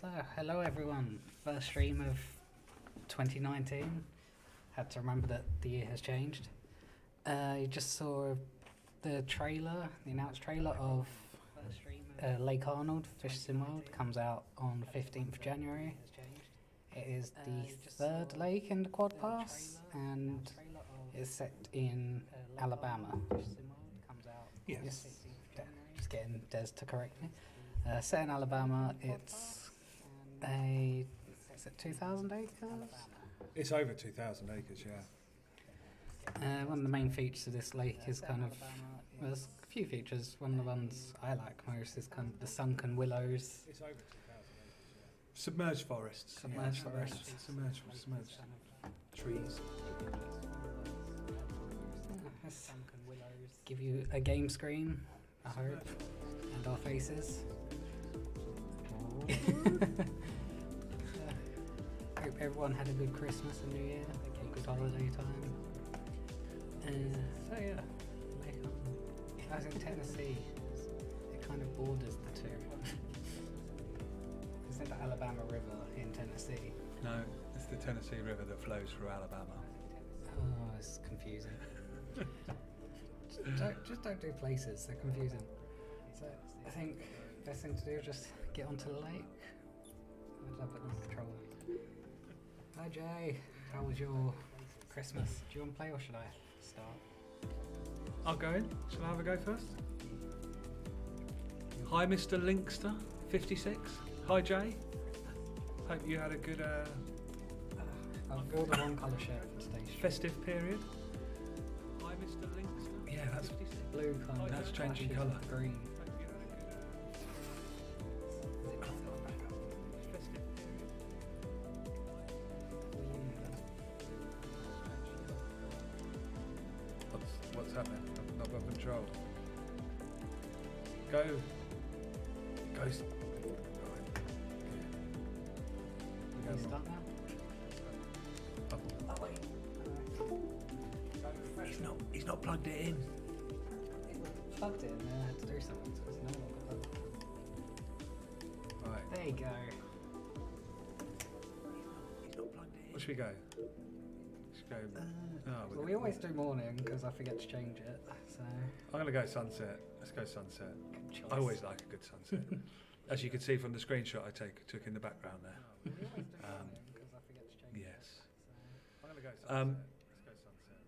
So, hello everyone. First stream of 2019. Had to remember that the year has changed. You just saw the trailer, the announced trailer of Lake Arnold, Fish Sim World. Comes out on the 15th of January. It is the third lake in the Quad Pass and is set in Alabama. Yes. Just getting Des to correct me. Set in Alabama, it's is it 2,000 acres? It's over 2,000 acres, yeah. One of the main features of this lake is kind of, well, there's a few features. One of the ones I like most is kind of the sunken willows. It's over 2,000 acres, yeah. Submerged forests. Submerged forests. Submerged trees. Give you a game screen, I hope, and our faces. Hope everyone had a good Christmas and New Year, a good holiday time. So yeah, I was in Tennessee. It kind of borders the two. Isn't the Alabama River in Tennessee? No, it's the Tennessee River that flows through Alabama. Oh, it's confusing. Just don't do places, they're confusing. So I think best thing to do is just get onto the lake. I'll put the controller. Hi Jay, how was your Christmas? Do you want to play or should I start? I'll go in. Shall I have a go first? Hi Mr. Linkster, 56. Hi Jay. Hope you had a good I've ordered one colour shirt for the station. festive period. Hi Mr. Linkster. Yeah, that's Blue colour. That's changing flashes colour. of green. What's happening? I've not got control. Go. Right. Can you start now? Oh, wait. He's not plugged it in. It was plugged in and I had to do something, so it's no longer plugged in. Right. There you go. He's not plugged it in. Where should we go? Should we go? Well, we always do morning because I forget to change it, so... I'm going to go sunset. Let's go sunset. Good choice. I always like a good sunset. As you can see from the screenshot I took in the background there. We always do morning because I forget to change it. Yes. I'm going to go sunset. Let's go sunset.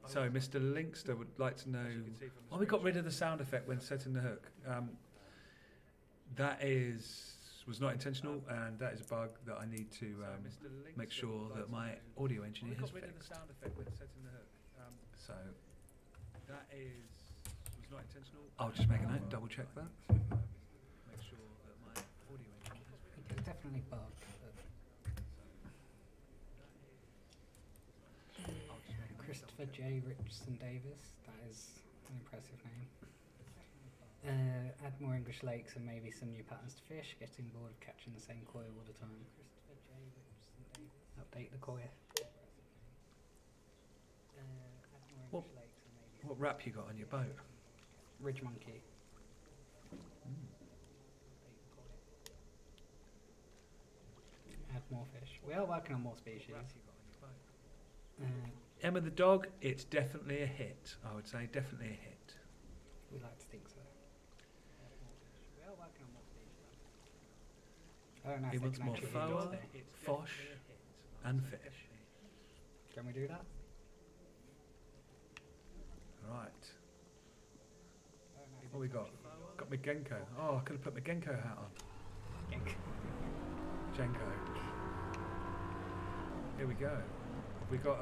So, Mr. Linkster would like to know why we got rid of the sound effect when setting the hook. That was not intentional, and that is a bug that I need to make sure that my audio engineer has fixed. So that was not intentional. I'll just make a note, double check that. Make sure that my audio engineer has fixed. It's definitely bugged, but... Christopher J. Richardson Davis, that is an impressive name. Add more English lakes and maybe some new patterns to fish, getting bored of catching the same koi all the time. Christopher J. Richardson Davis. Update the koi. Add more English lakes and maybe What wrap you got on your boat? Ridge monkey. Add more fish. We are working on more species. Emma the dog, it's definitely a hit. I would say definitely a hit. We like to think so. We are working on more species. I don't know He if they wants can more actually foa, hear fosh, and fish. Can we do that? Right. What we got? Got my Genko. Oh, I could have put my Genko hat on. Genko. Here we go. Have we got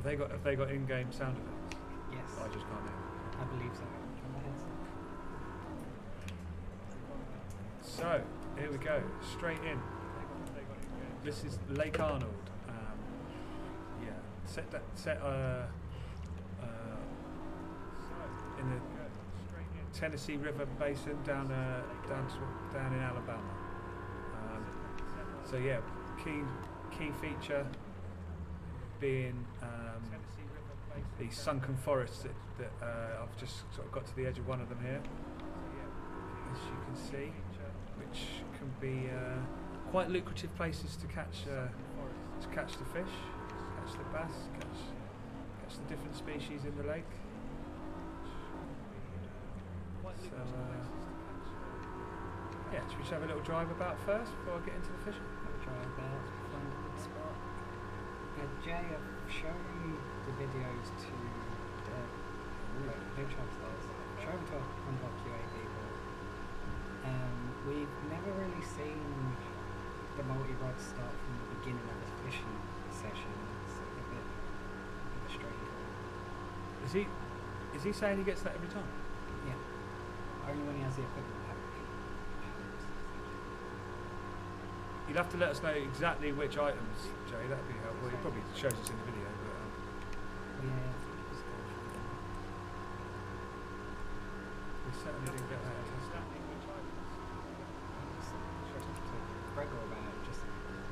Have they got in-game sound effects? Yes. I just can't hear. I believe so. On the headset. So here we go. Straight in. This is Lake Arnold. Yeah. Set in the Tennessee River Basin down in Alabama. So yeah, key feature being the sunken forests that I've just sort of got to the edge of one of them here, as you can see. which can be quite lucrative places to catch the fish, catch the bass, catch the different species in the lake. So, yeah, should we just have a little drive about first before I get into the fishing? Have a drive about, find a good spot. Jay, I've shown the videos to show them to one of our QA people. We've never really seen the multi-rod start from the beginning of the fishing session. It's a bit of a strange one. Is he saying he gets that every time? Yeah. Only when he has the equipment pack. You'll have to let us know exactly which items, Jay. That'd be helpful. He probably shows us in the video, but Yeah. we certainly didn't get that. Gregor about it, just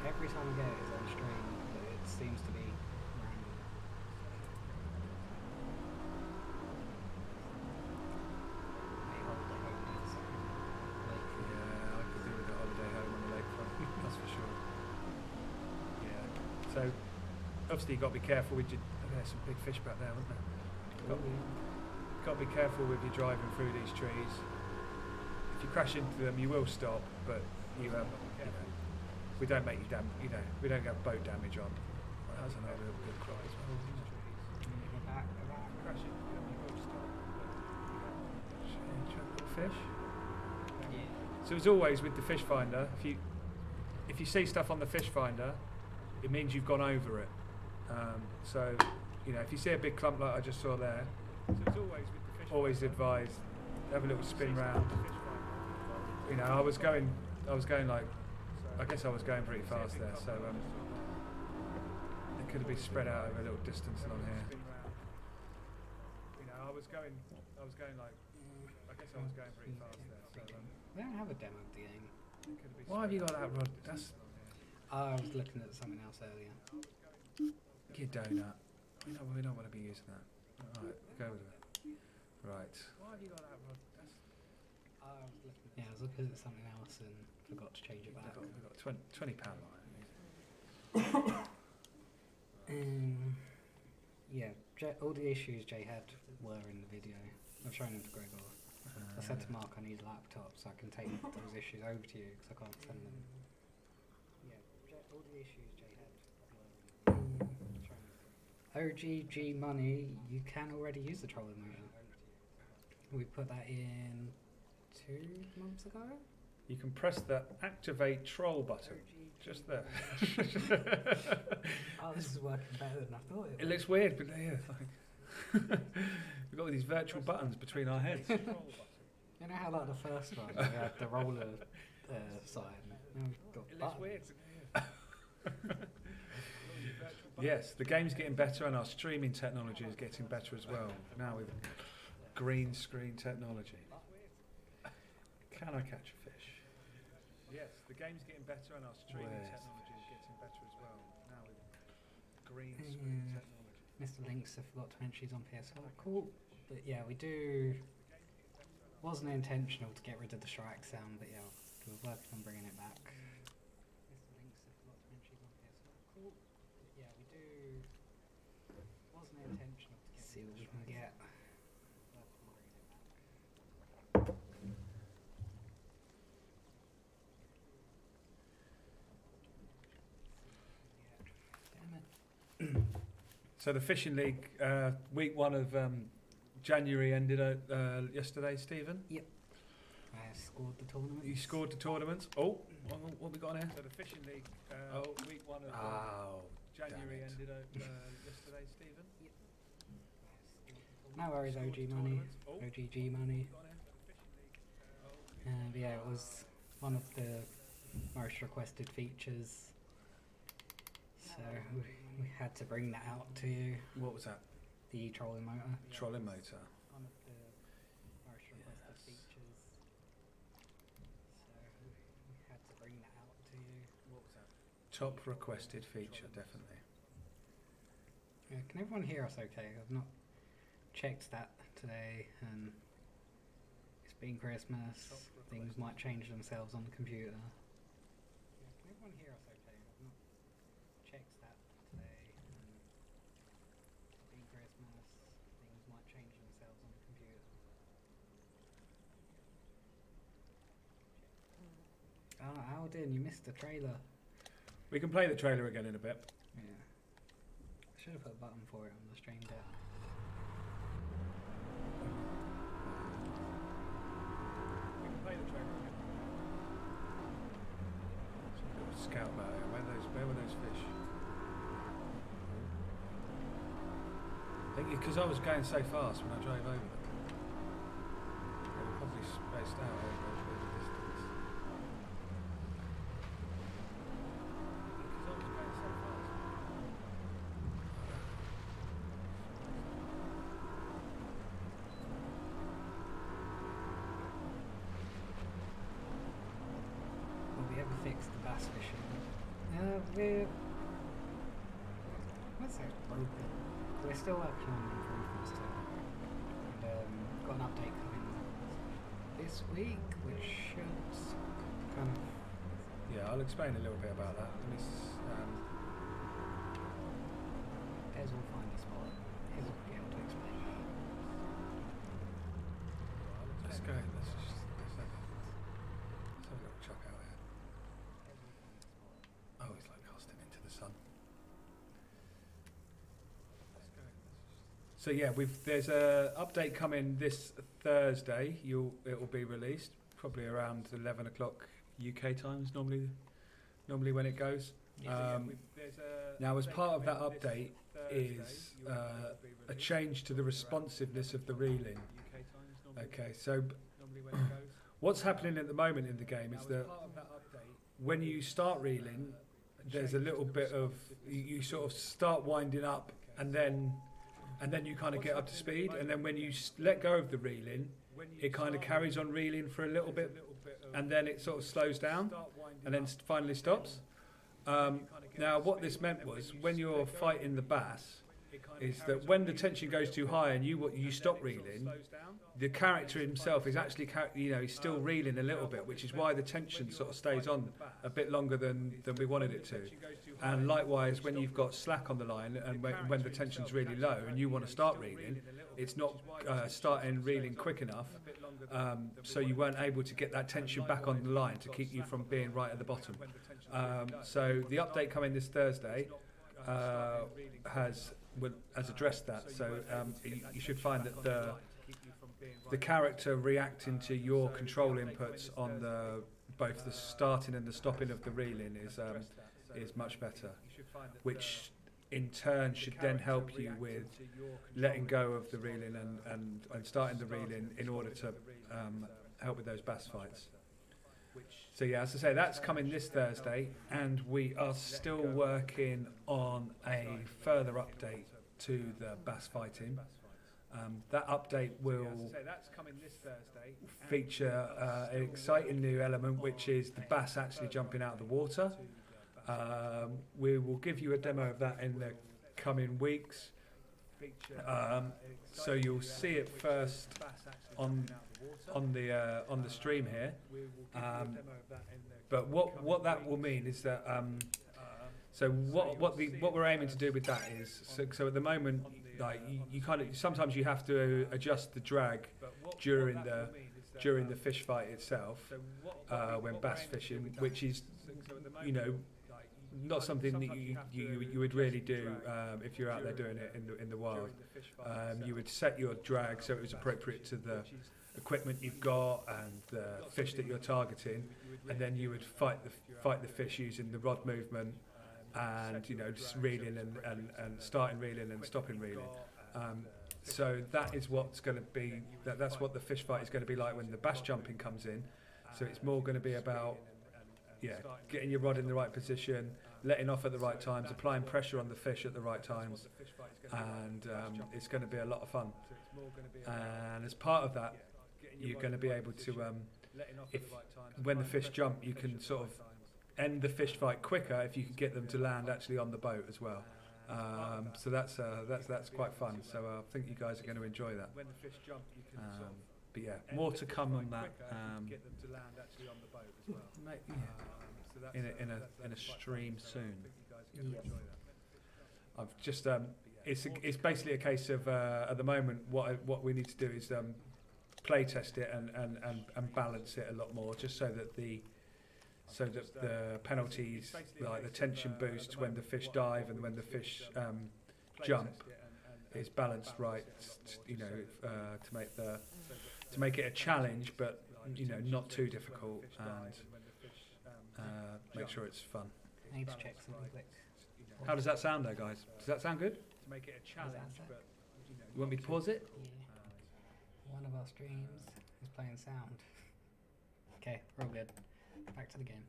every time I get it is on stream, but it seems to be random. Maybe holiday home needs something. Yeah, I could do with a holiday home on the lakefront. That's for sure. Yeah. So obviously you've got to be careful with your. There's some big fish back there, aren't there? Got to be careful with you driving through these trees. If you crash into them, you will stop, but you we don't make you we don't get boat damage on. Well, that's another real good crop as well. Crash into them, you will stop. Fish. Yeah. So as always with the fish finder, if you see stuff on the fish finder, it means you've gone over it. So if you see a big clump like I just saw there, so it's always advised have a little spin round. I was going like, I guess I was going pretty fast there, so it could have been spread out over a little distance along here. I was going like, I guess I was going pretty fast there, so We don't have a demo of the game. why have you got that rod? That's I was looking at something else earlier. your donut. We don't want to be using that. Alright, go with it. Right. Why have you got that rod? Yeah, I was looking at something else and forgot to change it back. We've got £20 line. Yeah, all the issues Jay had were in the video. I've shown them to Gregor. I said to Mark I need a laptop so I can take those issues over to you because I can't send them. Yeah, all the issues Jay had were in the video. OGG Money, you can already use the trolling motor. We put that in 2 months ago. You can press the activate troll button just there. Oh, this is working better than I thought it It would. looks weird, but yeah, we've got all these virtual buttons between our heads. You know how like the first one, we had the roller side, now we've got buttons. Yes, the game's getting better and our streaming technology is getting better as well. Now with green screen technology. Can I catch a fish? Yes, the game's getting better and our streaming technology is getting better as well. Now with green screen technology. Mr. Links, I forgot to mention he's on PS4. Cool. But yeah, we do. Wasn't intentional to get rid of the strike sound, but yeah, we're working on bringing it back. Mr. Links, I forgot to mention he's on PS4. Cool. But yeah, we do. Wasn't intentional to get see what we can get. Working on bringing it back. So the Fishing League, week 1 of January ended yesterday, Stephen? Yep. I scored the tournament. You scored the tournament. Oh, what we got on here? So the Fishing League, week 1 of January ended yesterday, Stephen? Yep. No worries, OG money. OGG money. But yeah, it was one of the most requested features. So we had to bring that out to you. What was that? The trolling motor. Trolling motor. One of the most requested features. So we had to bring that out to you. What was that? Top requested feature, definitely. Yeah, can everyone hear us okay? I've not checked that today, and it's Being Christmas, things might change themselves on the computer. Yeah, can everyone hear us okay? I've not checked that today. Being Christmas, things might change themselves on the computer. Oh, Alden, you missed the trailer. We can play the trailer again in a bit. Yeah. I should have put a button for it on the stream deck. Scout about it. Where were those fish? I think because I was going so fast when I drove over them. They were probably spaced out over a bit of distance. Because I was going so fast. Will we ever fix the bass fishing? We're still working on improvements to it. And got an update coming this week, which should kind of... Yeah, I'll explain a little bit about that. Pez will find a spot. Pez will be able to explain. Let's go. Let's have a little chuck out here. Oh, it's like casting into the sun. So yeah, there's a update coming this Thursday. It will be released probably around 11 o'clock UK times normally when it goes. Now, as part of that update is a change to the responsiveness of the reeling. Okay, so what's happening at the moment in the game is that when you start reeling, there's a little bit of you sort of start winding up, and then you kind of get up to speed, and then when you let go of the reeling, it kind of carries on reeling for a little bit, and then it sort of slows down, and then finally stops. Now, what this meant was, when you're fighting the bass, is that when the tension goes too high and you stop reeling, the character himself is actually, he's still reeling a little bit, which is why the tension sort of stays on a bit longer than we wanted it to. And likewise, when you've got slack on the line and when the tension's really low and you want to start reeling, it's not starting reeling quick enough, so you weren't able to get that tension back on the line to keep you from being right at the bottom. So the update coming this Thursday has addressed that. So you should find that the character reacting to your control inputs on both the starting and the stopping of the reeling is much better, which in turn should then help you with letting go of the reeling and starting the reeling in order to help with those bass fights. So yeah, as I say, that's coming this Thursday, and we are still working on a further update to the bass fighting. That update will feature an exciting new element, which is the bass actually jumping out of the water. We will give you a demo of that in the coming weeks. So you'll see it first on the stream here. But what that will mean is that so what we're aiming to do with that is so at the moment, like you kind of sometimes you have to adjust the drag during the fish fight itself when bass fishing, which is not something that you would really do if you're out there doing it in the wild. You would set your drag so it was appropriate to the equipment you've got and the fish that you're targeting, and then you would fight the fish using the rod movement and just reeling and starting reeling and stopping reeling. So that is what's going to be. That's what the fish fight is going to be like when the bass jumping comes in. So it's more going to be about getting your rod in the right position, letting off at the right times, applying pressure on the fish at the right times, and it's going to be a lot of fun. And as part of that, you're going to be able to, when the fish jump, you can sort of end the fish fight quicker if you can get them to land actually on the boat as well. So that's quite fun. So I think you guys are going to enjoy that. But yeah, more to come on that. Get them to land actually on the boat as well. So that's, In a stream soon. I think you guys are going to enjoy that. I've just it's basically a case of at the moment what we need to do is play test it and balance it a lot more, just so that the penalties, like the tension boost when the fish dive and when the fish jump, is balanced right. To make it a challenge, but not too difficult, and make sure it's fun. I need to check something quick. How does that sound, there, guys? Does that sound good? To make it a challenge, but You want me to pause it? Yeah. One of our streams is playing sound. Okay, we're all good. Back to the game.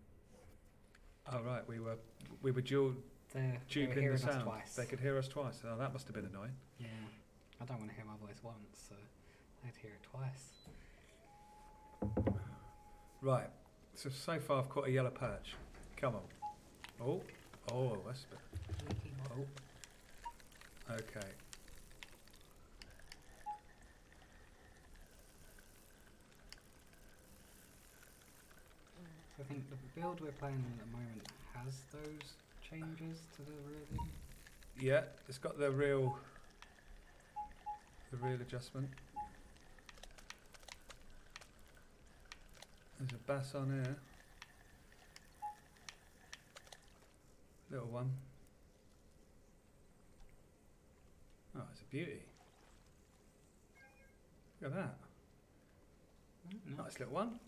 Oh right, we were dual They were duping the hearing us sound. twice. They could hear us twice. Oh, that must have been annoying. Yeah. I don't want to hear my voice once, so I had to hear it twice. Right. So far I've caught a yellow perch. Come on. Oh, that's a bit. Oh. Okay. So I think the build we're playing at the moment has those changes to the real. Yeah, it's got the real adjustment. There's a bass on here. Little one. Oh, it's a beauty. Look at that. Nice little one.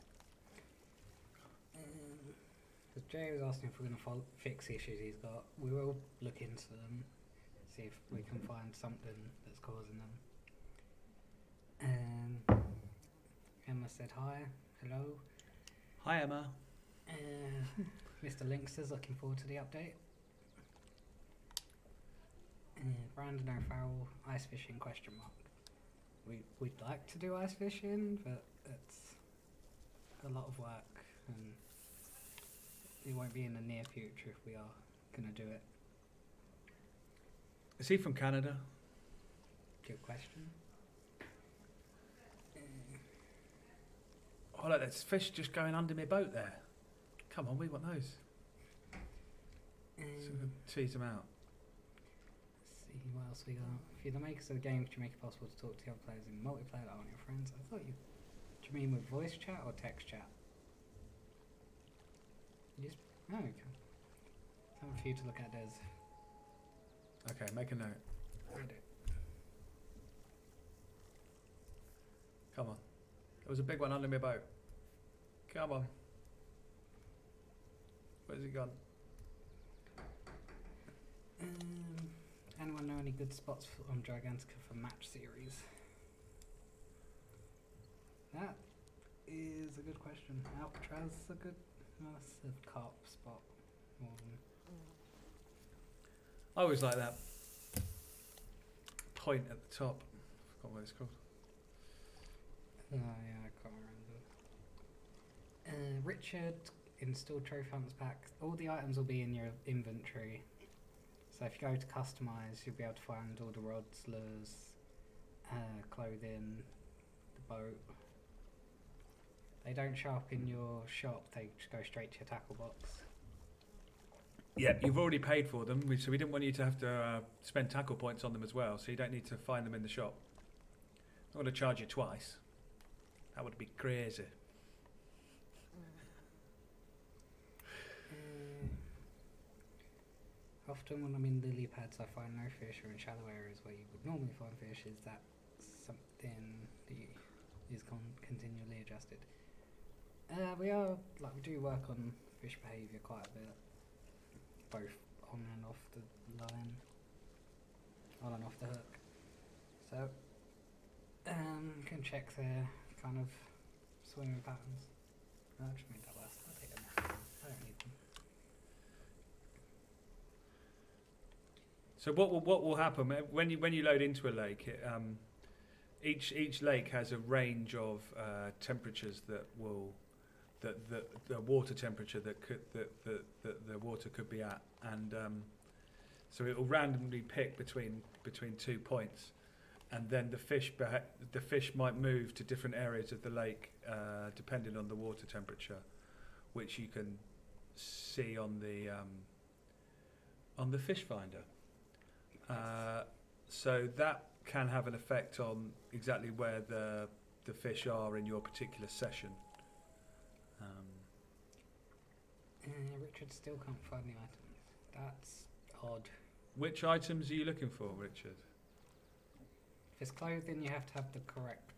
Because Jay was asking if we're going to fix issues he's got. We will look into them, see if we can find something that's causing them. Emma said hi. Hello. Hi, Emma. Mr. Linkster's looking forward to the update. Brandon O'Farrell, ice fishing ? We'd like to do ice fishing, but it's a lot of work, and it won't be in the near future if we are going to do it. Is he from Canada? Good question. Oh, look, there's fish just going under my boat there. Come on, we want those. So we'll tease them out. Let's see what else we got. If you're the makers of the game, could you make it possible to talk to the other players in multiplayer that aren't your friends? I thought you. Do you mean with voice chat or text chat? Yes. Oh, okay. Something for you to look at, Des. Okay, make a note. Read it. Come on. There was a big one under my boat. Come on. Where's he gone? Anyone know any good spots on Gigantica for match series? That is a good question. Alcatraz is a good, that's a carp spot. More than I always like that point at the top. I forgot what it's called. oh yeah, I can't remember. Richard installed Trophy Hunters pack. All the items will be in your inventory. So if you go to customize, you'll be able to find all the rods, lures, clothing, the boat. They don't show up in your shop, they just go straight to your tackle box. Yeah, you've already paid for them, so we didn't want you to have to spend tackle points on them as well, so you don't need to find them in the shop. I'm going to charge you twice. That would be crazy. Often when I'm in lily pads I find no fish, or in shallow areas where you would normally find fish. Is that something that is continually adjusted? We do work on fish behaviour quite a bit, both on and off the line, on and off the hook. So can check their kind of swimming patterns. I just made that last. I'll take them. I don't need them. So what will happen when you load into a lake? Each lake has a range of temperatures that the water temperature that the water could be at, and so it will randomly pick between 2 points, and then the fish might move to different areas of the lake depending on the water temperature, which you can see on the fish finder. So that can have an effect on exactly where the fish are in your particular session. Richard still can't find the items. That's odd. Which items are you looking for, Richard? If it's clothing, you have to have the correct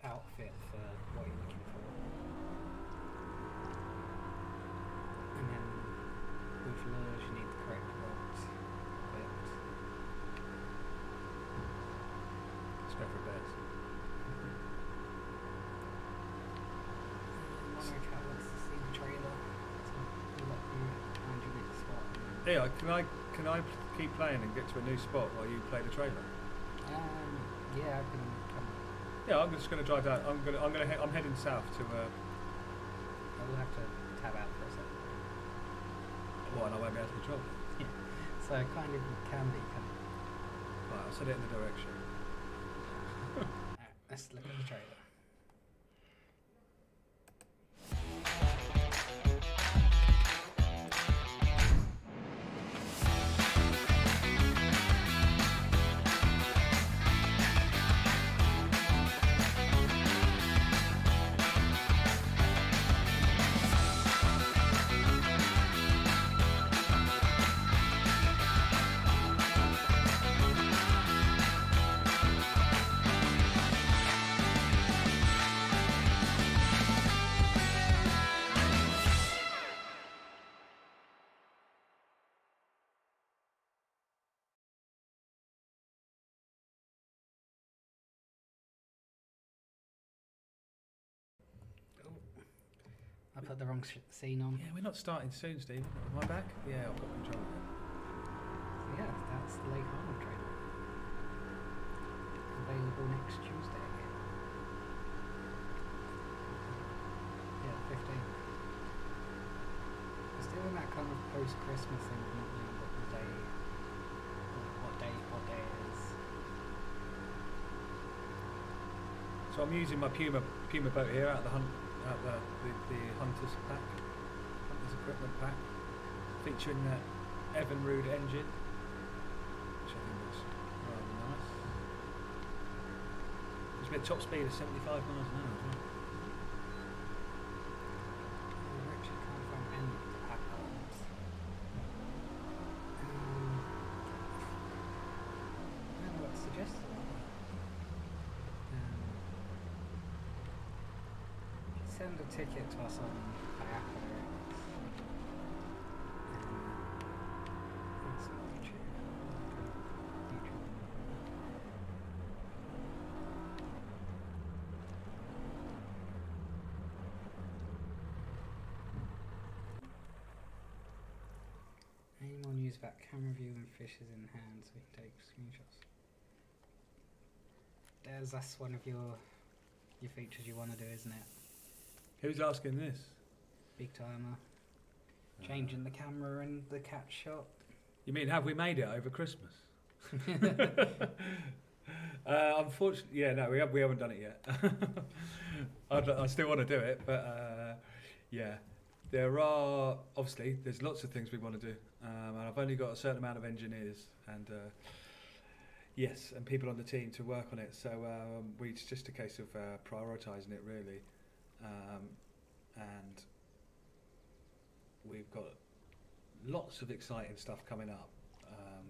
outfit for what you're looking for. And then with lures, you need the correct rods. Let's go for a bet. Monica wants to see the trailer, so we'll let you find your next spot. Yeah, can I keep playing and get to a new spot while you play the trailer? Yeah, I can come. Yeah, I'm just going to drive down. I'm heading south to. I will have to tab out for a second. Well, and I won't be able to control. Yeah. So kind of can be. Right, I'll set it in the direction. Alright, let's look at the trailer. I put the wrong scene on. Yeah, we're not starting soon, Stephen. Am I back? Yeah, I've got control of it. So yeah, that's the Lake Arnold trailer. Available next Tuesday. Yeah, 15th. We're still in that kind of post-Christmas thing, not knowing what the day, what day it is. So I'm using my Puma boat here out the Hunter's pack, Hunter's equipment pack, featuring that Evinrude engine, which I think looks rather nice. It's got a top speed of 75 miles an hour as well. Richard can't find any of the pack items. I don't know what to suggest to that. Send a ticket to us on Kayako. Anyone use that camera view when fish is in hand so we can take screenshots? That's one of your features you want to do, isn't it? Who's asking this? Big timer. Changing the camera in the cat shot. You mean, have we made it over Christmas? Unfortunately, yeah, no, we haven't done it yet. I still want to do it, but yeah, there's lots of things we want to do, and I've only got a certain amount of engineers and yes, and people on the team to work on it. So it's just a case of prioritising it really, and we've got lots of exciting stuff coming up.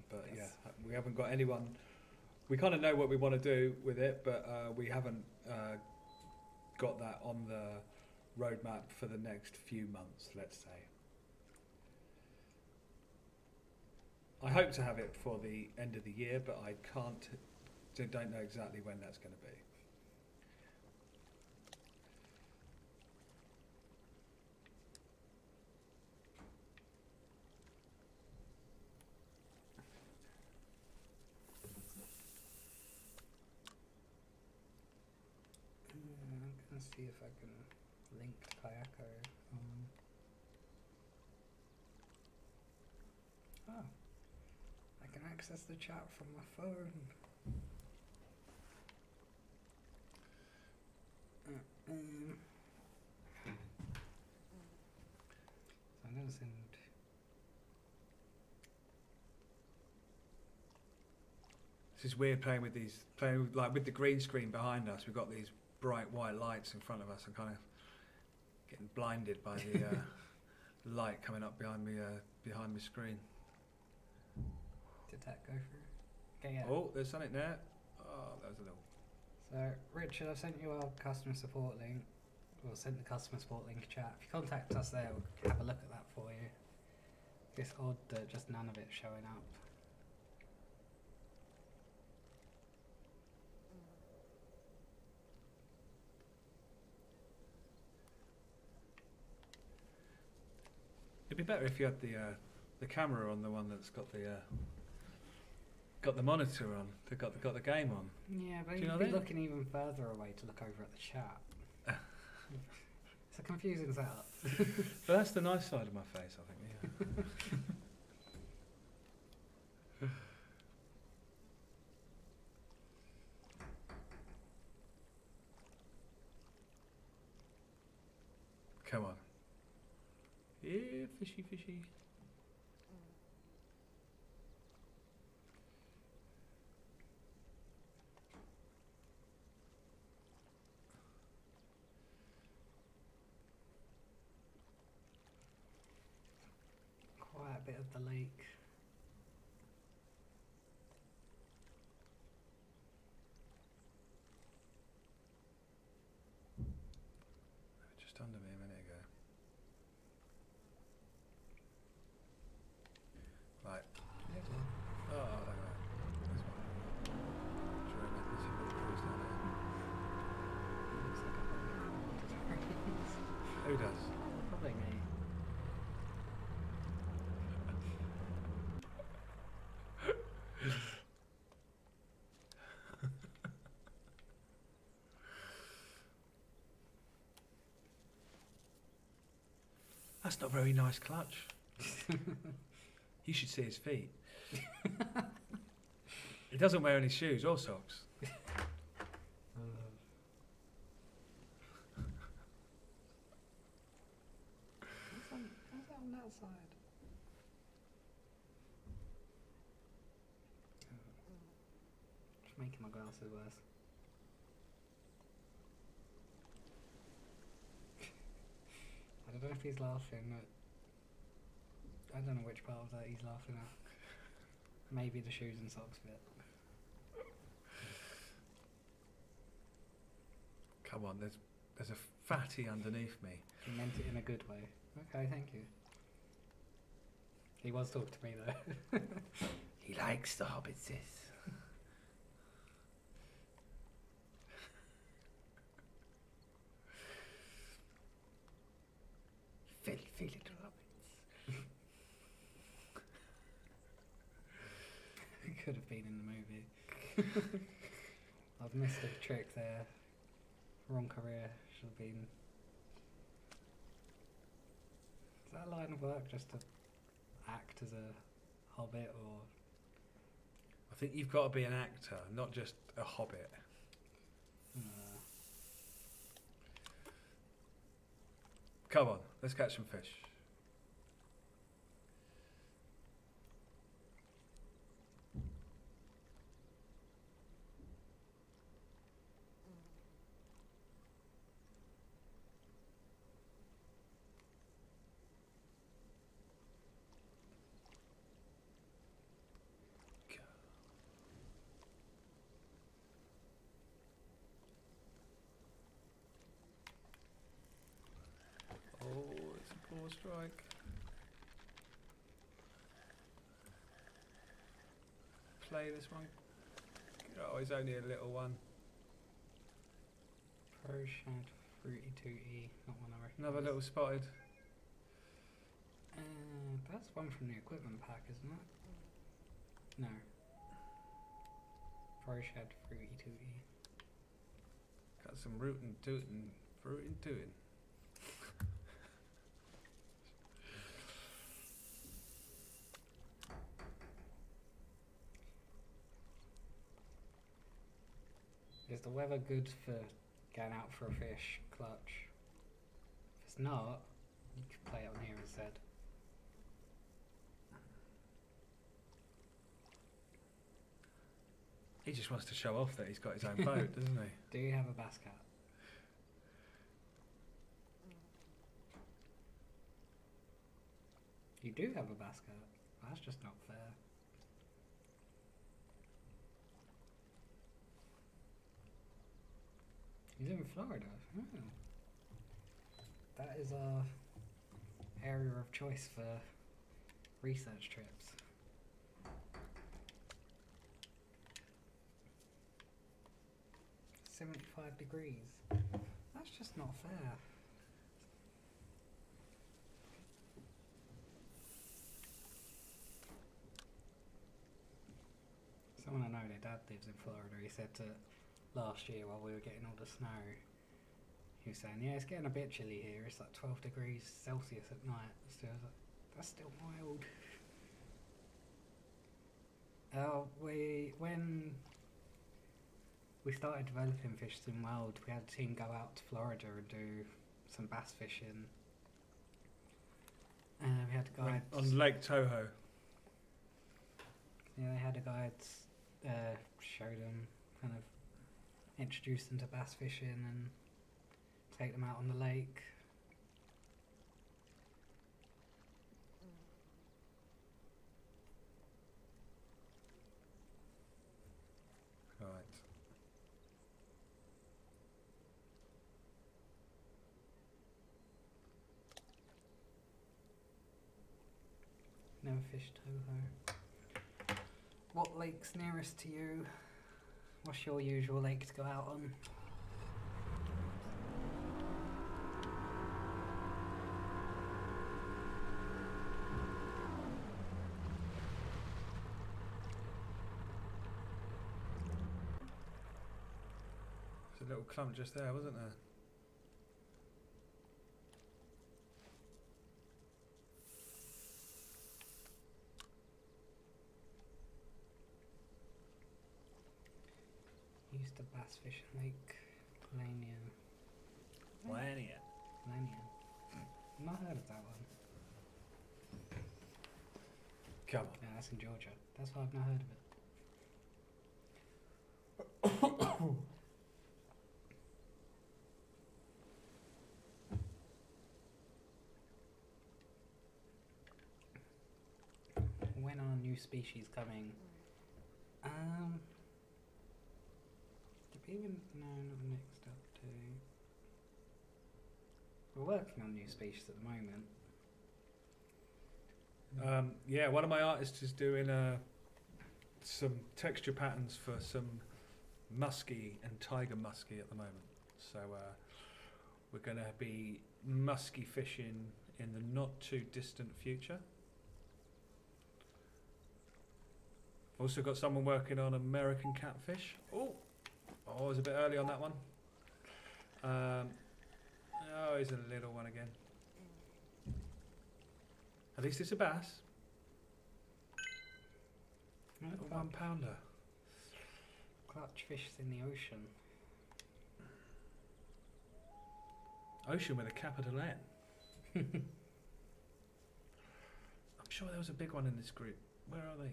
But yes. Yeah, we haven't got anyone. We kind of know what we want to do with it, but we haven't got that on the roadmap for the next few months, let's say. I hope to have it for the end of the year, but I don't know exactly when that's going to be. I'm going to see if I can link Kayako. Oh, I can access the chat from my phone. Um, so I'm gonna send. This is weird playing with like with the green screen behind us. We've got these bright white lights in front of us. I'm kind of getting blinded by the light coming up behind me screen. Did that go through? Okay, yeah. Oh, there's something there. Oh, that was a little. So, Richard, I've sent you our customer support link. Or sent the customer support link chat. If you contact us there, we'll have a look at that for you. It's odd that just none of it's showing up. It'd be better if you had the camera on, the one that's got the monitor on, got the game on. Yeah, but Do you you'd know be what I mean? looking even further away to look over at the chat. It's a confusing setup. But that's the nice side of my face, I think. Yeah. Come on. Yeah, fishy, fishy. Quite a bit of the lake. Just under me a minute ago. Right. Oh, look at that. This one. Sure, I can see what it goes down Looks like a there. Who does? probably me. That's not a very nice clutch. You should see his feet. He doesn't wear any shoes or socks. What's that on that side? Just making my glasses worse. I don't know if he's laughing at... I don't know which part of that he's laughing at. Maybe the shoes and socks bit. Come on, there's a fatty underneath me. He meant it in a good way. Okay, thank you. He was talking to me though. He likes the hobbits, sis. Filthy little hobbits. It could have been in the movie. I've missed a trick there. Wrong career. Should have been... Is that a line of work just to act as a hobbit or... I think you've got to be an actor, not just a hobbit. Come on, let's catch some fish. Oh, it's a poor strike. Play this one. Oh, it's only a little one. Pro Shad Fruity Tooty, not one I reckon. Another little spotted. That's one from the equipment pack, isn't it? No. Pro Shad Fruity Tooty. Got some rootin' tootin', fruitin' tootin'. Is the weather good for going out for a fish, clutch. If it's not, you could play it on here instead. He just wants to show off that he's got his own boat, doesn't he? Do you have a bass cat? You do have a bass cat. That's just not fair. He's in Florida. Oh. That is our area of choice for research trips. .75 degrees. That's just not fair. Someone I know, their dad lives in Florida. He said to last year while we were getting all the snow, he was saying, yeah, it's getting a bit chilly here. It's like 12 degrees Celsius at night. So I was like, that's still mild. When we started developing Fish Sim World, we had a team go out to Florida and do some bass fishing. We had a guide On Lake Toho. Yeah, they had a guide show them, kind of introduce them to bass fishing and take them out on the lake. Right. Never fished Toho. What lake's nearest to you? What's your usual lake to go out on? There's a little clump just there, wasn't there? Used to bass fish in Lake Lanian. Lanian. I've not heard of that one. Come on. No, that's in Georgia. That's why I've not heard of it. When are new species coming? Even no, not next up to. We're working on new species at the moment. Yeah, one of my artists is doing some texture patterns for some muskie and tiger muskie at the moment. So we're going to be muskie fishing in the not too distant future. Also got someone working on American catfish. Oh, I was a bit early on that one. Oh, he's a little one again. At least it's a bass. No, A 1 pounder. clutch fish in the ocean. Ocean with a capital N. I'm sure there was a big one in this group. Where are they?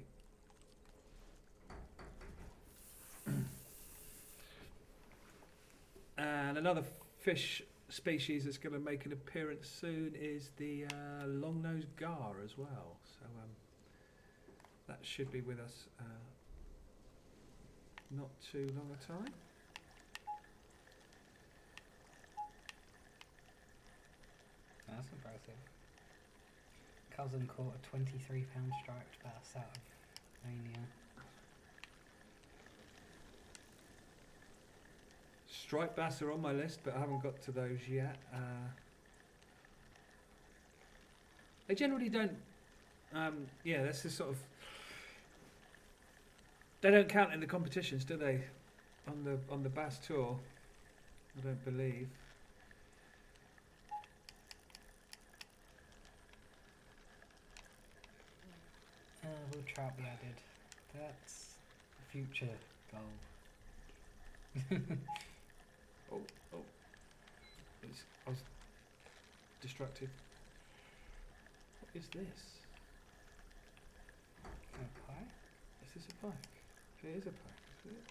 And another fish species that's going to make an appearance soon is the long-nosed gar as well. So that should be with us not too long a time. That's impressive. Cousin caught a 23-pound striped bass out of Mania. Striped bass are on my list, but I haven't got to those yet. They generally don't. Yeah, that's the sort of. They don't count in the competitions, do they? On the bass tour, I don't believe. Will trout be added? That's a future goal. Oh, oh. I was distracted. What is this? Okay. Is this a pike? It is a pike, is it?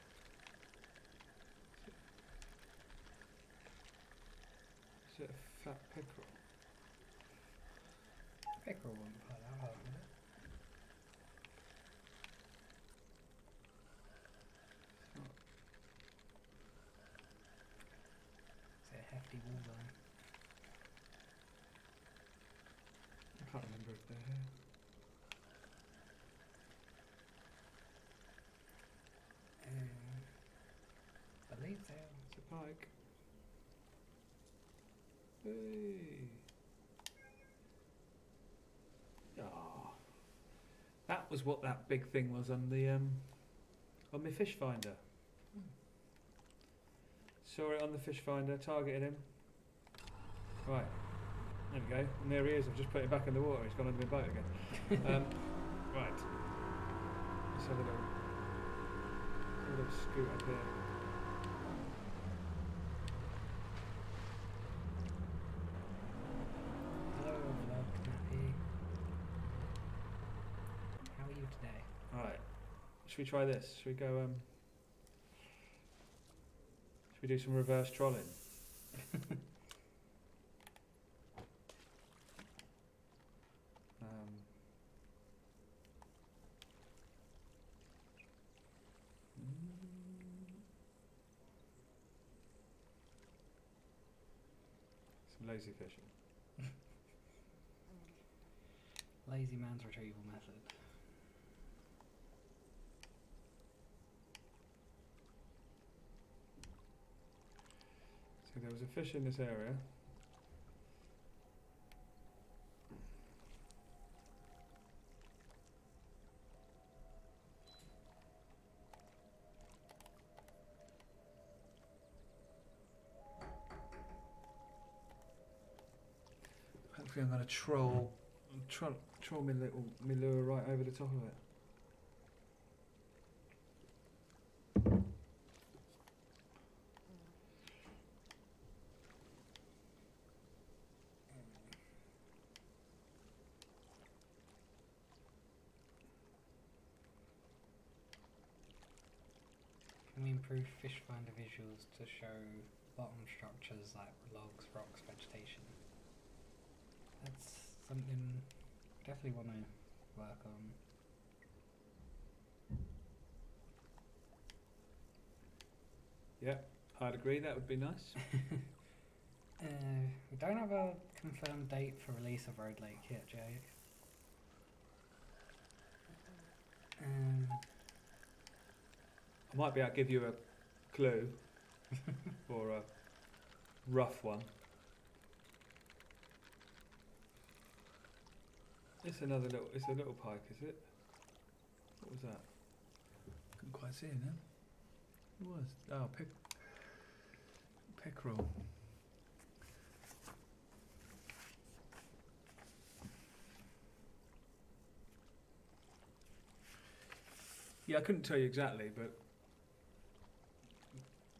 Is it a fat pickerel? Pickerel wouldn't put that hard, would it? It's a hefty bullseye. I can't remember if they're here. I believe they are. It's a pike. Hey. Ah, that was what that big thing was on the on my fish finder. Saw it on the fish finder, targeted him. Right, there we go. And there he is. I've just put him back in the water. He's gone under my boat again. Right. Let's have a little scoot up here. Hello, vlog, Nappy. How are you today? Alright. Should we try this? Should we go should we do some reverse trolling? Some lazy fishing. Lazy man's retrieval method. So there was a fish in this area. Hopefully I'm going to troll my lure right over the top of it. Can we improve fish finder visuals to show bottom structures like logs, rocks, vegetation? That's something definitely want to work on. Yeah, I'd agree. That would be nice. We don't have a confirmed date for release of Road Lake yet, Jake. I might be able to give you a clue or a rough one. It's a little pike, is it? What was that? Couldn't quite see it now. What was? Oh, pickerel. Yeah, I couldn't tell you exactly, but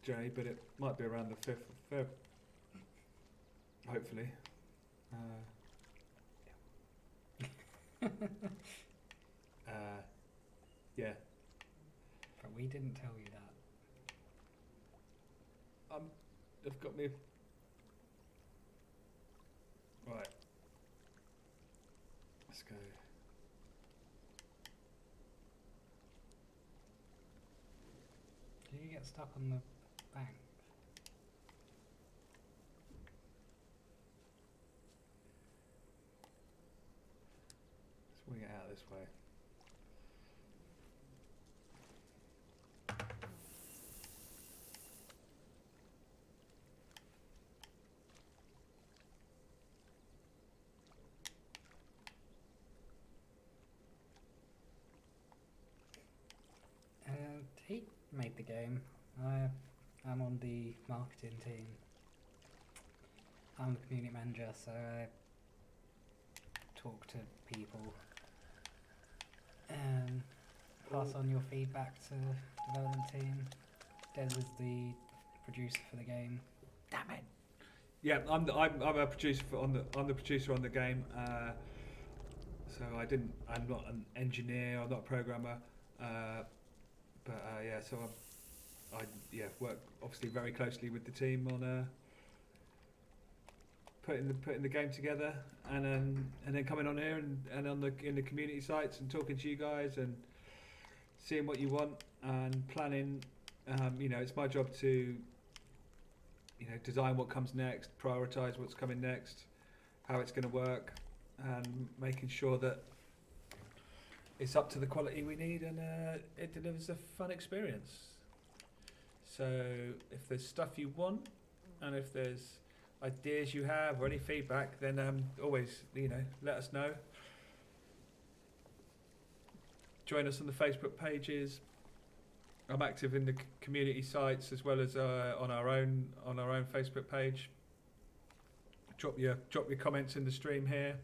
Jay, but it might be around the 5th of Feb. Hopefully. Yeah. But we didn't tell you that. They've got me. Right. Let's go. Did you get stuck on the bank? Let's wing it out this way. He made the game. I'm on the marketing team. I'm the community manager, so I talk to people and pass on your feedback to the development team. Des is the producer for the game. Damn it. Yeah, I'm a producer I'm the producer on the game. So I'm not an engineer. I'm not a programmer. Yeah. So I work obviously very closely with the team on putting the game together, and then coming on here and in the community sites and talking to you guys and seeing what you want and planning. It's my job to design what comes next, prioritize what's coming next, how it's going to work, and making sure that it's up to the quality we need and it delivers a fun experience. So if there's stuff you want and if there's ideas you have or any feedback, then always let us know. Join us on the Facebook pages. I'm active in the community sites as well as on our own Facebook page. Drop your comments in the stream here.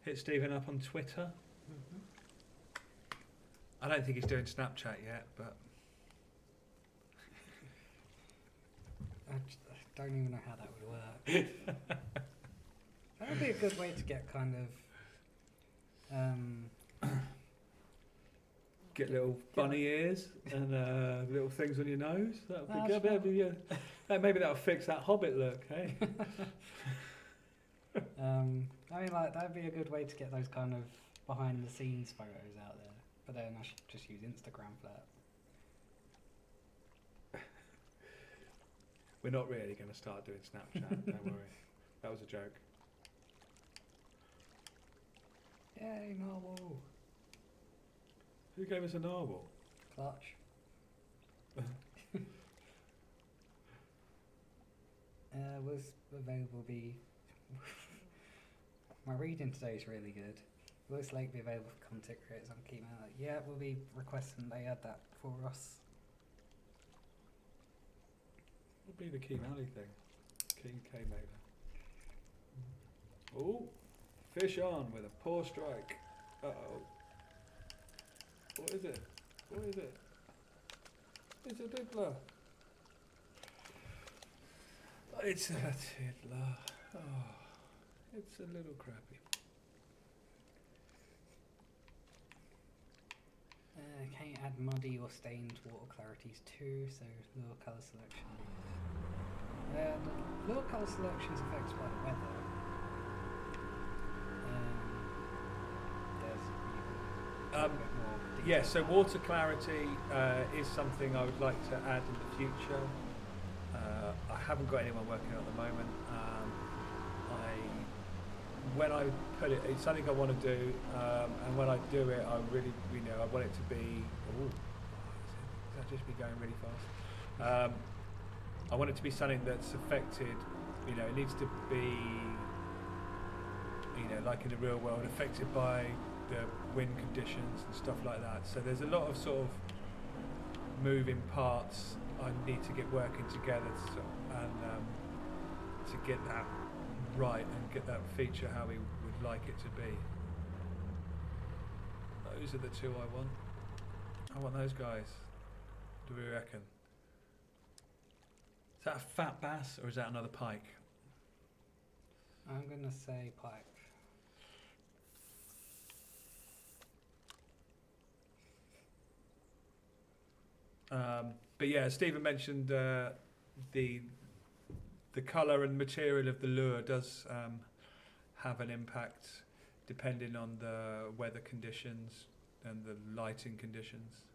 Hit Stephen up on Twitter. Mm-hmm. I don't think he's doing Snapchat yet, but I don't even know how that would work. That would be a good way to get kind of get little bunny ears and little things on your nose. That would be good. Maybe that'll fix that Hobbit look, hey? That'd be a good way to get those kind of behind the scenes photos out there. But then I should just use Instagram for that. We're not really going to start doing Snapchat, don't worry. That was a joke. Yay, narwhal. Who gave us a narwhal? Clutch. Was available be... My reading today is really good. Will this link be available for content creators on Key Malley? Yeah, we'll be requesting they add that for us. What would be the Key Malley thing? King K-Mailer. Oh, fish on with a poor strike. Uh-oh. What is it? What is it? It's a diddler. It's a tiddler. Oh, it's a little crappy. Can you add muddy or stained water clarities too? So lure colour selection. The lure colour selection is affected by the weather. There's a bit more Yeah, detail so about water clarity is something I would like to add in the future. I haven't got anyone working on it at the moment. When I put it, it's something I want to do, and when I do it, I really, I want it to be. Oh, is that just me going really fast? I want it to be something that's affected. It needs to be, like in the real world, affected by the wind conditions and stuff like that. So there's a lot of sort of moving parts I need to get working together to get that right and get that feature how we would like it to be. Those are the two I want. I want those guys. What do we reckon? Is that a fat bass or is that another pike? I'm gonna say pike. But yeah, Stephen mentioned the colour and material of the lure does have an impact depending on the weather conditions and the lighting conditions.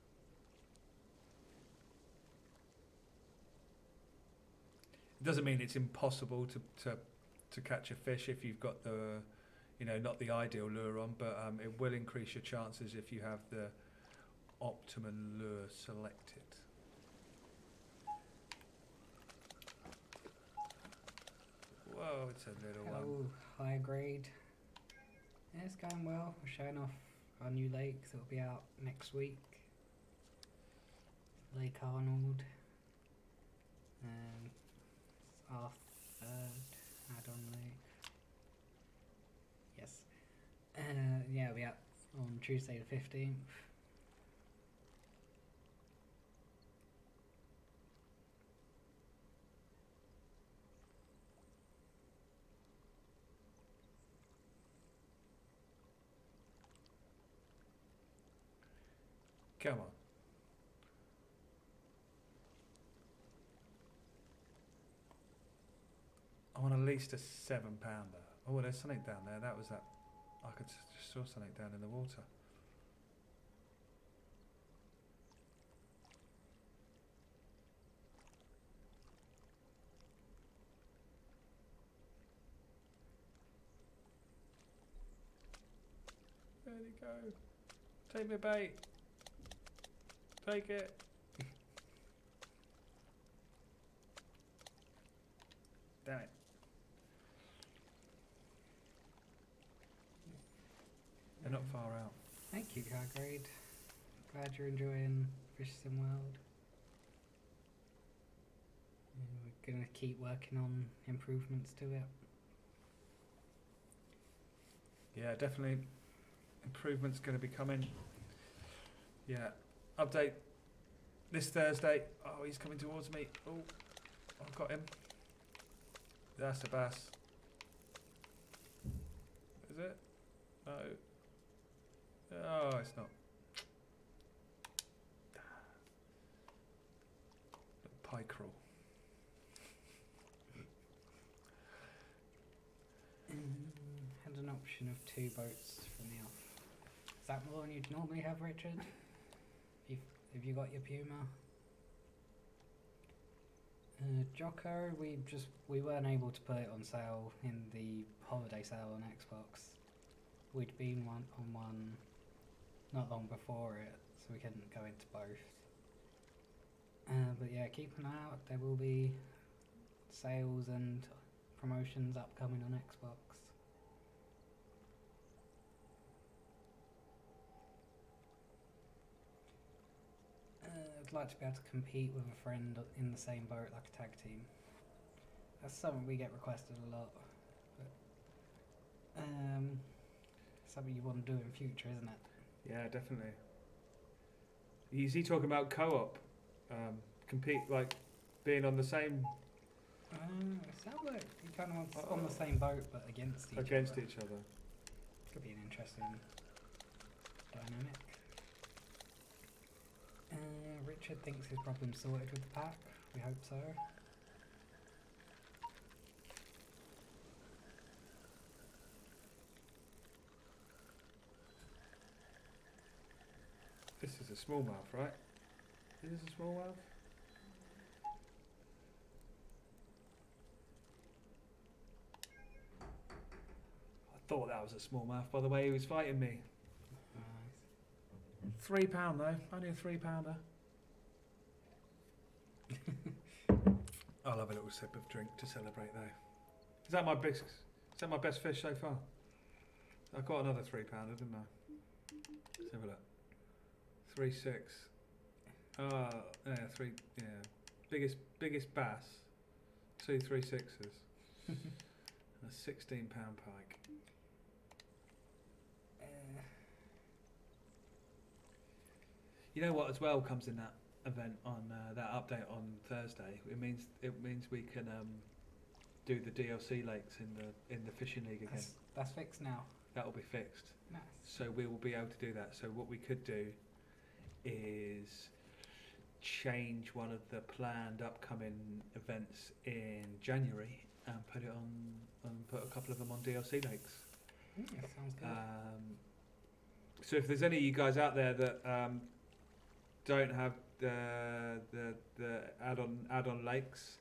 It doesn't mean it's impossible to catch a fish if you've got the, not the ideal lure on, but it will increase your chances if you have the optimum lure selected. Whoa, it's a little one. Oh, high grade. Yeah, it's going well. We're showing off our new lake, so it'll be out next week. Lake Arnold. It's our third add-on lake. Yes. Yeah, it'll be out on Tuesday the 15th. Come on. I want at least a £7. Oh, there's something down there. That was that. I could just saw something down in the water. Where'd he go? Take my bait. Take it. Damn it. They're not far out. Thank you, Cargrade. Glad you're enjoying Fish Sim World. We're going to keep working on improvements to it. Yeah, definitely. Improvements going to be coming. Yeah. Update this Thursday. Oh, he's coming towards me. Oh, I've got him. That's a bass. Is it? No. Oh, it's not. Pickerel. Had an option of 2 boats from the off. Is that more than you'd normally have, Richard? Have you got your Puma? Jocko, we weren't able to put it on sale in the holiday sale on Xbox. We'd been on one not long before it, so we couldn't go into both. But yeah, keep an eye out. There will be sales and promotions upcoming on Xbox. I'd like to be able to compete with a friend in the same boat, like a tag team. That's something we get requested a lot. But, something you want to do in future, isn't it? Yeah, definitely. Is he talking about co-op? Compete, like being on the same... It sounds like you kind of want on the same boat, but against each other. Could be an interesting dynamic. Richard thinks his problem's sorted with the pack. We hope so. This is a smallmouth, right? Is this a smallmouth? I thought that was a smallmouth by the way he was fighting me. Nice. £3 though, only a £3. I'll have a little sip of drink to celebrate though. Is that my best fish so far? I got another £3, didn't I? Let's have a look. 3.6. Yeah, biggest bass. 2 3.6s. And a £16 pike. You know what as well comes in that event on that update on Thursday? It means we can do the DLC lakes in the fishing league again. That's fixed now. That will be fixed. Nice. So we will be able to do that. So what we could do is change one of the planned upcoming events in January and put it on and put a couple of them on DLC lakes. Sounds good. So if there's any of you guys out there that don't have the add-on lakes,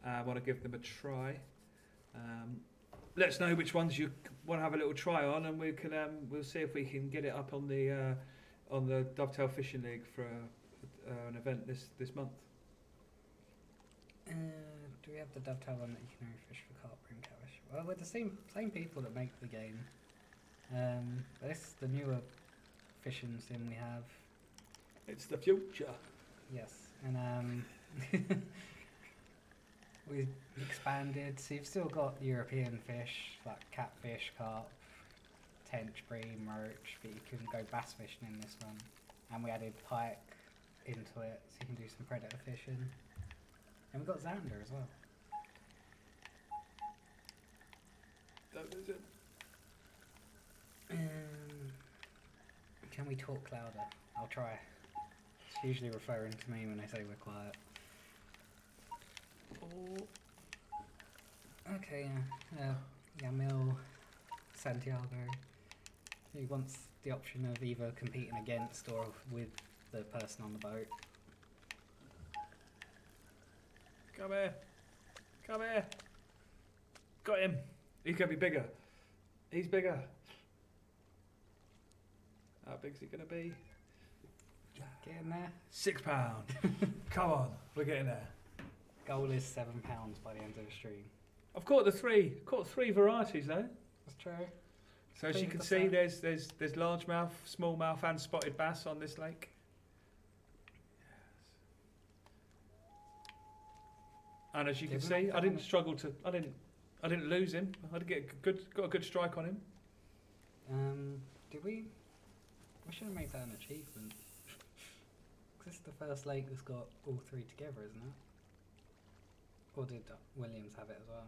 want to give them a try, let us know which ones you want to have a little try on, and we can we'll see if we can get it up on the Dovetail Fishing League for an event this month. Do we have the dovetail one that you can only fish for carp and catfish? Well, we're the same people that make the game. But this is the newer fishing sim we have. It's the future. Yes, and we've expanded, so you've still got European fish like catfish, carp, tench, bream, roach, but you can go bass fishing in this one. And we added pike into it, so you can do some predator fishing. And we've got Xander as well. That is it. Can we talk louder? I'll try. usually referring to me when they say we're quiet. Oh. Okay, Yamil Santiago. He wants the option of either competing against or with the person on the boat. Come here. Come here. Got him. He's going to be bigger. He's bigger. How big's he going to be? Get in there. £6. Come on. We're getting there. Goal is £7 by the end of the stream. I've caught three varieties though. That's true. So as you can see, there's largemouth, smallmouth, and spotted bass on this lake. And as you can see, I didn't struggle to. I didn't lose him. I did got a good strike on him. Did we? We should have made that an achievement. 'Cause this is the first lake that's got all three together, isn't it? Or did Williams have it as well?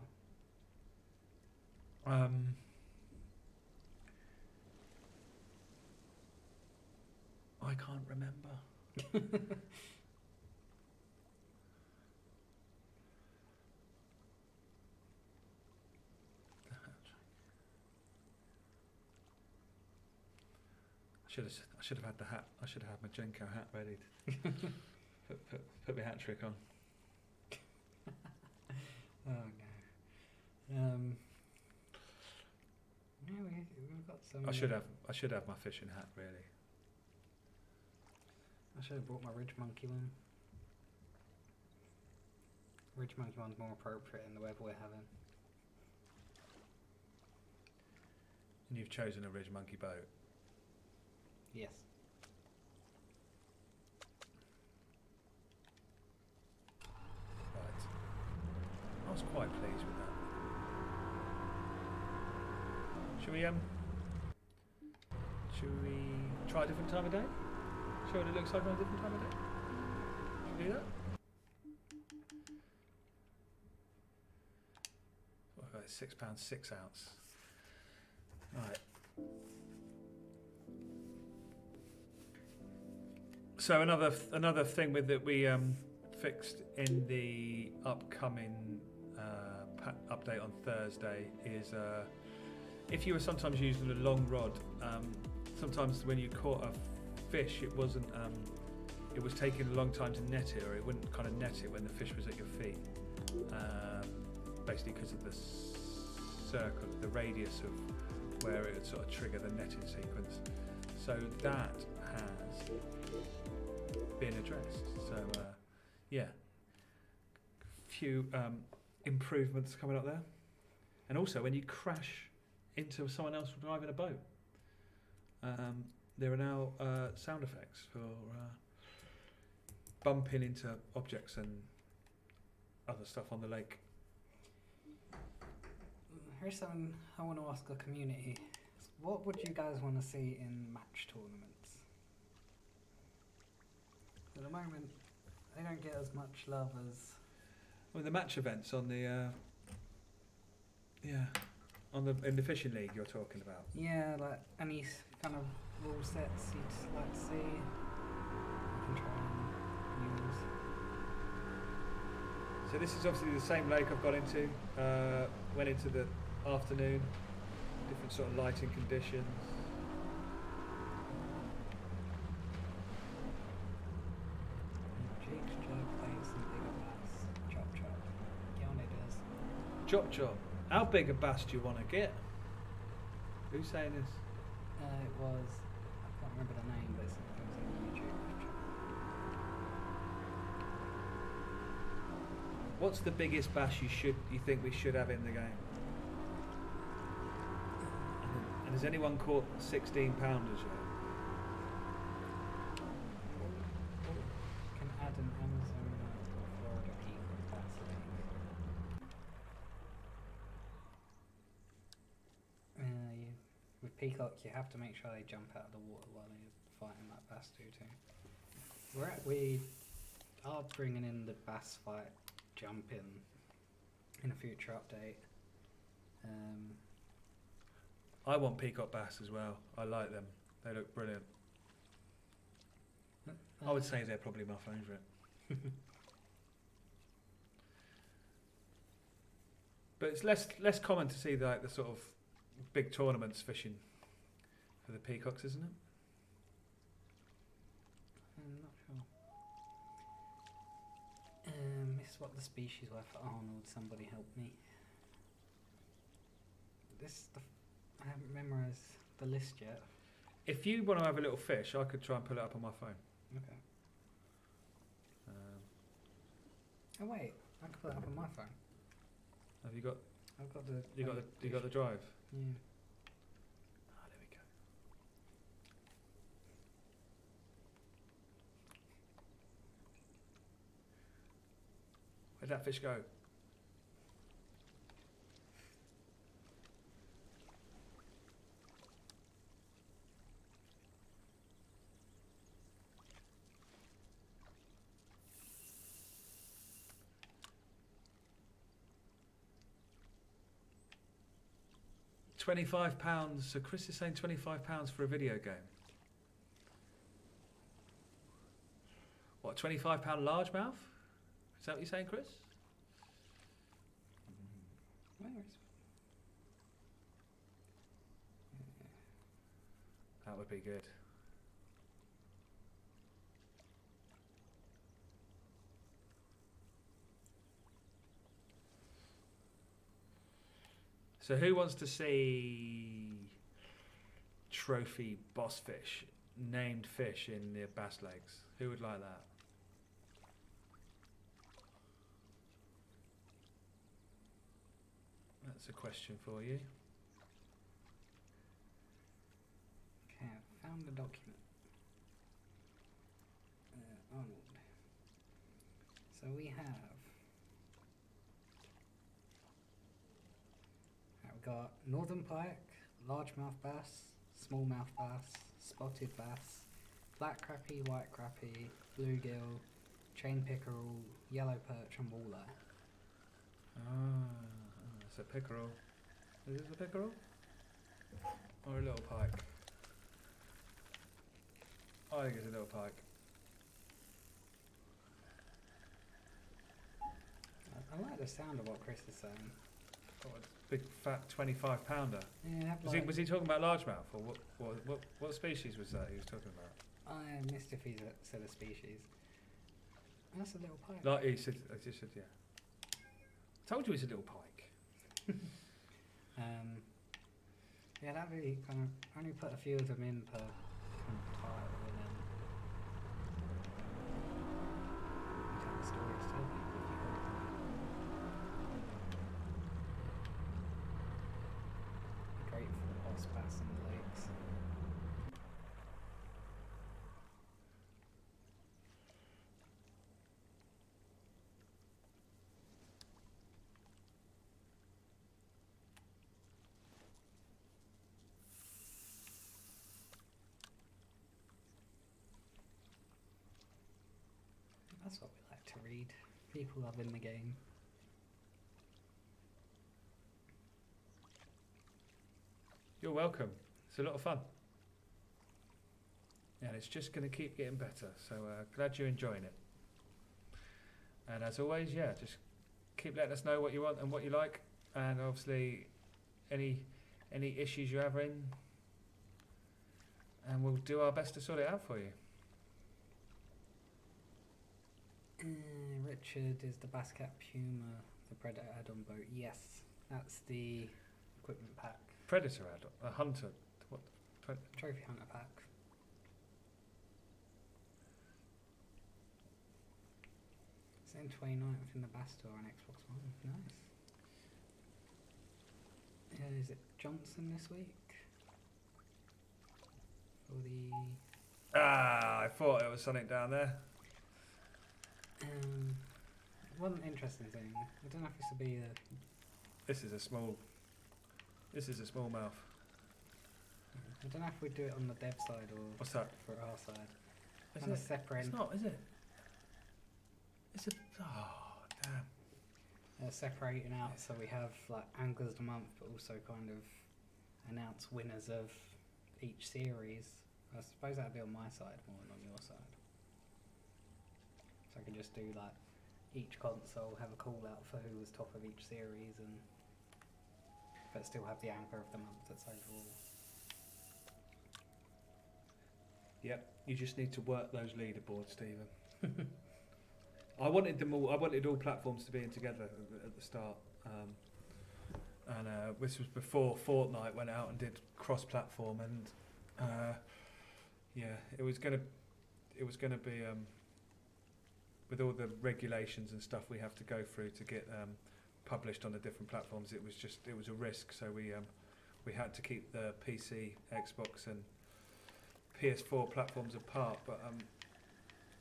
I can't remember. I should have had the hat. I should have had my Genko hat ready. Put my hat trick on. Oh no. No, we've got some. I should have my fishing hat really. I should have brought my Ridge Monkey one. Ridge Monkey one's more appropriate in the weather we're having. And you've chosen a Ridge Monkey boat. Yes. Right. I was quite pleased with that. Should we try a different time of day? Show what it looks like on a different time of day? Should we do that? Oh, it's £6, 6 ounce. Right. So another thing with that we fixed in the upcoming update on Thursday is if you were sometimes using a long rod, sometimes when you caught a fish, it wasn't. It was taking a long time to net it, or it wouldn't kind of net it when the fish was at your feet. Basically, because of the circle, the radius of where it would sort of trigger the netting sequence. So that has been addressed. So yeah, few improvements coming up there. And also, when you crash into someone else driving a boat, there are now sound effects for bumping into objects and other stuff on the lake. Here's something I want to ask the community. What would you guys want to see in match tournaments? At the moment, they don't get as much love as... Well, the match events on the... in the fishing league you're talking about. Yeah, like any kind of rule sets you'd like to see. I can try and use. So this is obviously the same lake I've got into. Went into the afternoon, different sort of lighting conditions. Jake's jug playing some bigger bass. Chop chop. Get on it, does. Chop chop. How big a bass do you want to get? Who's saying this? It was... I can't remember the name, but it was on YouTube. What's the biggest bass you think we should have in the game? And has anyone caught 16 pounders yet? Can add an Amazon or Florida peacock bass link. With peacock, you have to make sure they jump out of the water while they're fighting like bass do too. We are bringing in the bass fight jumping in a future update. I want peacock bass as well. I like them. They look brilliant. I would say they're probably my favourite. But it's less common to see the sort of big tournaments fishing for the peacocks, isn't it? I'm not sure. This is what the species were for Arnold. Somebody help me. I haven't memorised the list yet. If you want to have a little fish, I could try and pull it up on my phone. Okay. Oh wait, I can put it up on my phone. Have you got? I've got the. You got the drive. Yeah. Ah, there we go. Where'd that fish go? £25. So Chris is saying £25 for a video game. What, £25 largemouth? Is that what you're saying, Chris? Where is? That would be good. So who wants to see trophy boss fish, named fish in the bass legs? Who would like that? That's a question for you. Okay, I found the document. Arnold. So we have. We've got northern pike, largemouth bass, smallmouth bass, spotted bass, black crappie, white crappie, bluegill, chain pickerel, yellow perch, and walleye. It's a pickerel. Is this a pickerel? Or a little pike? I think it's a little pike. I like the sound of what Chris is saying. Oh, it's a big fat 25-pounder. Yeah, Was he talking about largemouth, or what species was that he was talking about? I missed if he said a species. That's a little pike. Like he said, I just said, yeah. Told you it's a little pike. Yeah, that'd be kind of. I only put a few of them in per kind of tile, and then tell the stories, tell people if you heard them. Great for boss bass in the lakes. That's what we like to read. People loving the game. You're welcome. It's a lot of fun. And it's just going to keep getting better. So glad you're enjoying it. And as always, yeah, just keep letting us know what you want and what you like. And obviously, any issues you're having, and we'll do our best to sort it out for you. Richard is the Basscat Puma, the Predator add-on boat. Yes, that's the equipment pack. Predator add-on, a hunter. What? Trophy hunter pack. It's in 29th in the Bass Store on Xbox One. Nice. Is it Johnson this week? For the... I thought it was something down there. One interesting thing. I don't know if this will be a... This is a smallmouth. I don't know if we do it on the dev side or What's that? for our side. Is Kind of it? separate. It's not, is it? It's a... Oh, damn. Separating out so we have like anglers of the month, but also kind of announce winners of each series. I suppose that'd be on my side more than on your side. So I can just do like each console have a call out for who was top of each series, and but still have the anchor of the month that's overall. Yep, you just need to work those leaderboards, Stephen. I wanted them all. I wanted all platforms to be in together at the start, and this was before Fortnite went out and did cross-platform, and yeah, it was gonna be with all the regulations and stuff we have to go through to get published on the different platforms. It was a risk, so we had to keep the PC, Xbox, and PS4 platforms apart, but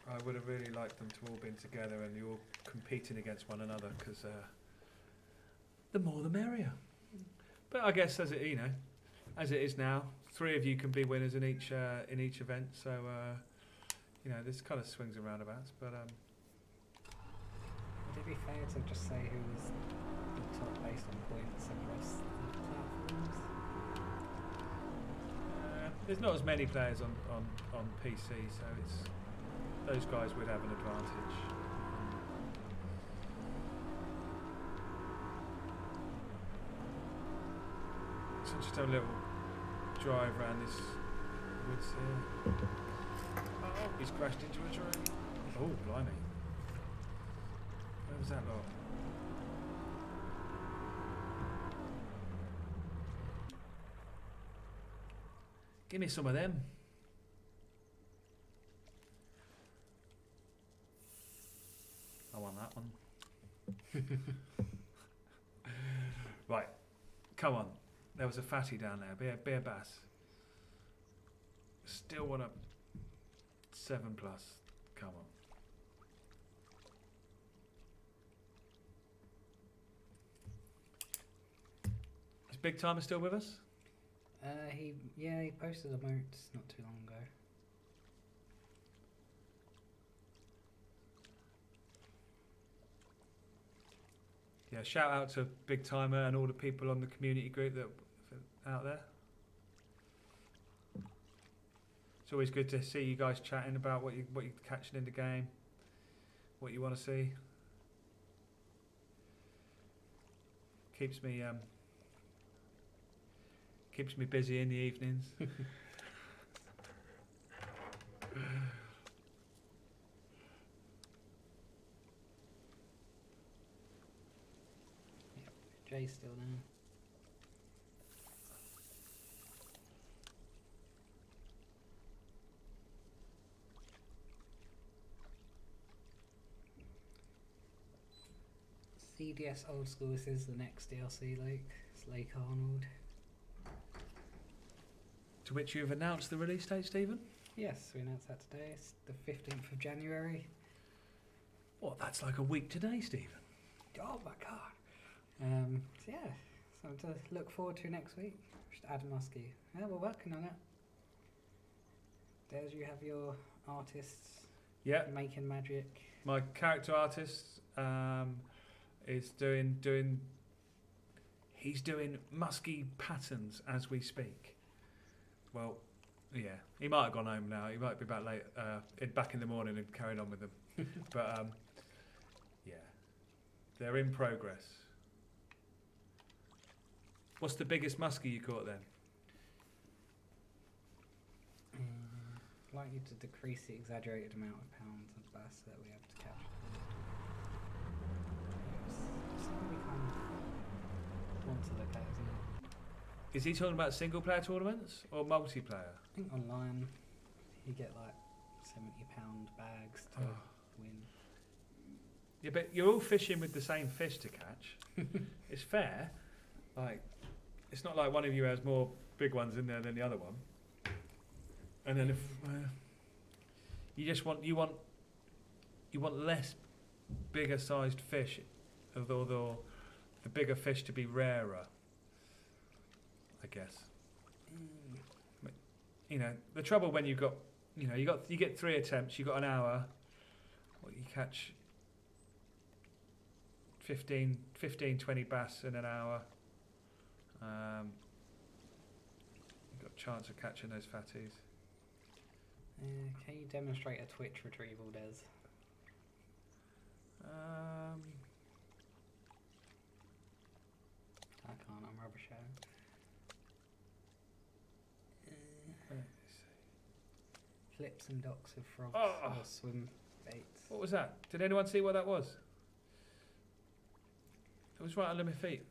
I would have really liked them to all been together and you're all competing against one another, because the more the merrier. But I guess as it is now, 3 of you can be winners in each event. So this kind of swings and roundabouts. But would it be fair to just say who was the top based on points across the platforms? There's not as many players on PC, so those guys would have an advantage. So just have a little drive around this woods here. Oh, he's crashed into a tree. Oh, blimey. Where was that lot? Give me some of them. I want that one. Right, come on. There was a fatty down there. Beer bass. Still want a 7+. Come on. Is Big Timer still with us? He posted a note not too long ago. Yeah, shout out to Big Timer and all the people on the community group that out there. It's always good to see you guys chatting about what you're catching in the game, what you want to see. Keeps me busy in the evenings. Jay's still there. CDS Old School, this is the next DLC lake. It's Lake Arnold. To which you have announced the release date, Stephen? Yes, we announced that today. It's the 15th of January. What, that's like a week today, Stephen? Oh my god. So yeah, something to look forward to next week. Just add a muskie. Yeah, we're working on it. There's you have your artists. Yeah. Making magic. My character artist is doing he's doing musky patterns as we speak. Well, yeah, he might have gone home now. He might be back back in the morning and carried on with them. But yeah, they're in progress. What's the biggest muskie you caught then? Likely to decrease the exaggerated amount of pounds of bass that we have to catch. It's something we kind of want to look at, isn't it? Is he talking about single player tournaments or multiplayer? I think online you get like £70 bags to win. Yeah, but you're all fishing with the same fish to catch. It's fair. Like, it's not like one of you has more big ones in there than the other one. And then if you want less bigger sized fish, although the bigger fish to be rarer, I guess. But, the trouble when you get 3 attempts, you got an hour. Well, you catch 15, 20 bass in an hour. You've got a chance of catching those fatties. Can you demonstrate a twitch retrieval, Des? I can't, I'm rubbish at it. Flips and docks of frogs Oh. or swim baits. What was that? Did anyone see what that was? It was right under my feet.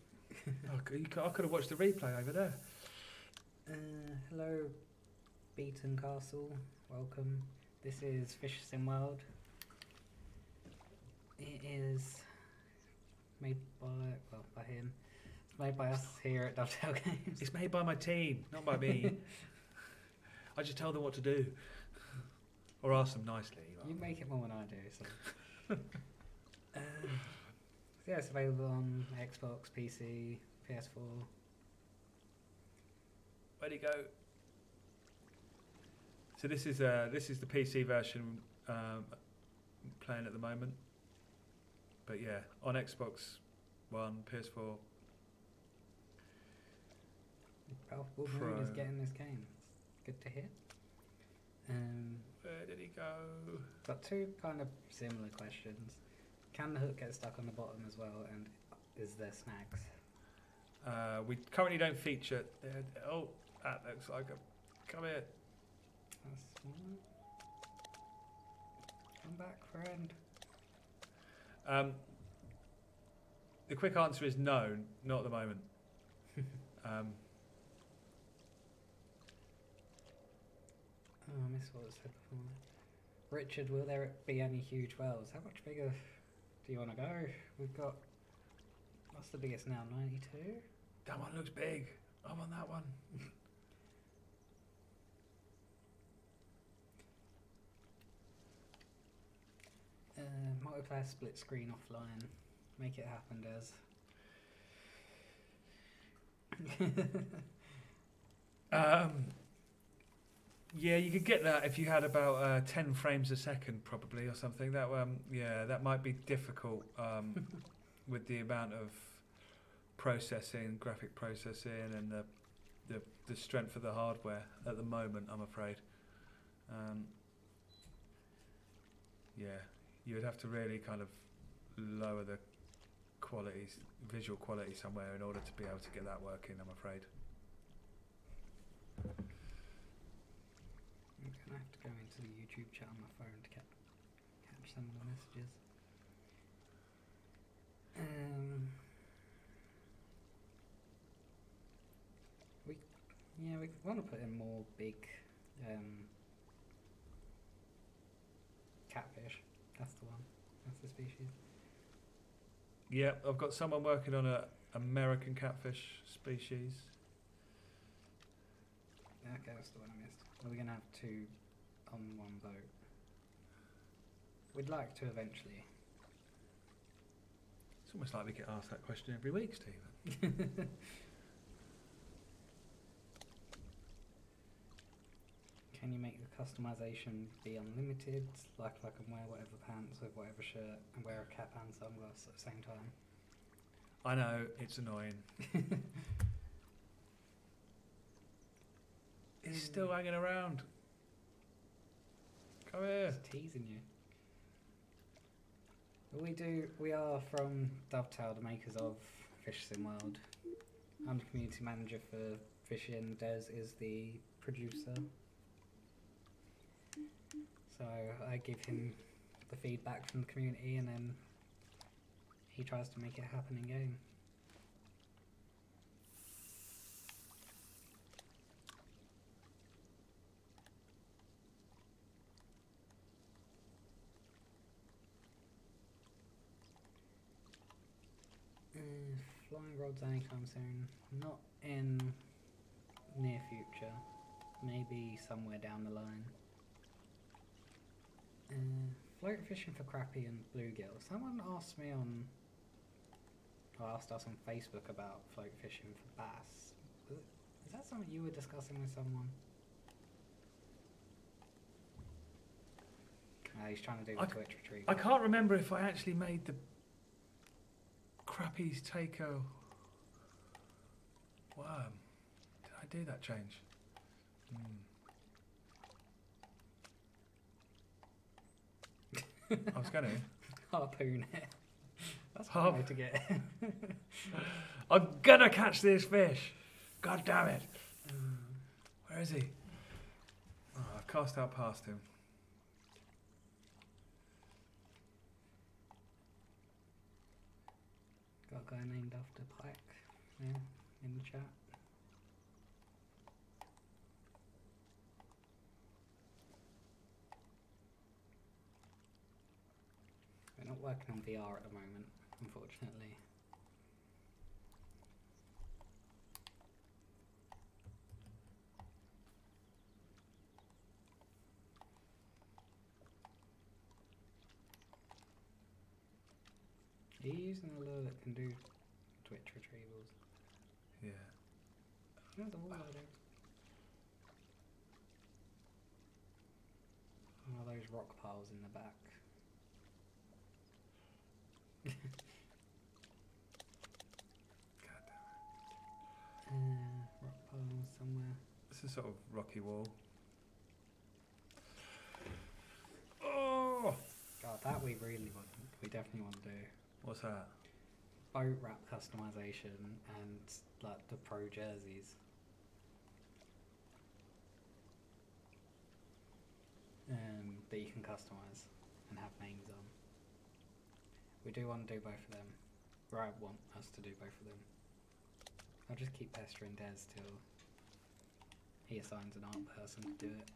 I could have watched the replay over there. Hello, Beaton Castle. Welcome. This is Fish Sim World. It is made by him. It's made by us here at Dovetail Games. It's made by my team, not by me. I just tell them what to do. Or ask them nicely. You make it more than I do, so. Yeah, it's available on Xbox, PC, PS4. Where'd he go? So this is the PC version playing at the moment. But yeah, on Xbox One, PS4. Palpable Moon is getting this game. It's good to hear. Where did he go? Got two kind of similar questions. Can the hook get stuck on the bottom as well, and is there snags? We currently don't feature. Oh, that looks like a. Come here. That's one. Come back, friend. The quick answer is no, not at the moment. Oh, I missed what was said before. Richard, will there be any huge whales? How much bigger do you want to go? We've got, what's the biggest now, 92? That one looks big. I want that one. Multiplayer split screen offline. Make it happen, Des. Yeah, you could get that if you had about 10 frames a second, probably, or something. That yeah, that might be difficult with the amount of processing, graphic processing, and the strength of the hardware at the moment. I'm afraid. Yeah, you would have to really kind of lower the quality, visual quality somewhere in order to be able to get that working. I'm afraid. I'm gonna have to go into the YouTube chat on my phone to catch some of the messages. We want to put in more big catfish. That's the one. That's the species. Yeah, I've got someone working on a American catfish species. Okay, that's the one I missed. Are we going to have two on one boat? We'd like to eventually. It's almost like we get asked that question every week, Stephen. Can you make the customization be unlimited? Like I can wear whatever pants with whatever shirt and wear a cap and sunglasses at the same time? I know, it's annoying. He's still hanging around. Come here. Just teasing you. We are from Dovetail, the makers of Fish Sim World. I'm the community manager for Fishing. Des is the producer. So I give him the feedback from the community and then he tries to make it happen in game. Flying rods anytime soon. Not in near future. Maybe somewhere down the line. Float fishing for crappie and bluegill. Someone asked me asked us on Facebook about float fishing for bass. Is that something you were discussing with someone? He's trying to do the Twitch retrieval. I can't remember if I actually made the crappies take a worm. Did I do that change? I was going to. harpoon it. That's one way to get it. I'm gonna catch this fish. God damn it. Where is he? Oh, I've cast out past him. Got a guy named after Pike. Yeah, in the chat. We're not working on VR at the moment, unfortunately. Are you using a lure that can do twitch retrievals? Yeah. No, the wall loader. Oh, those rock piles in the back. God damn it. Rock piles somewhere. It's a sort of rocky wall. Oh! God, that we really want. We definitely want to do. What's that? Boat wrap customization and like the pro jerseys. That you can customize and have names on. We do want to do both of them. Or I want us to do both of them. I'll just keep pestering Des till he assigns an art person to do it.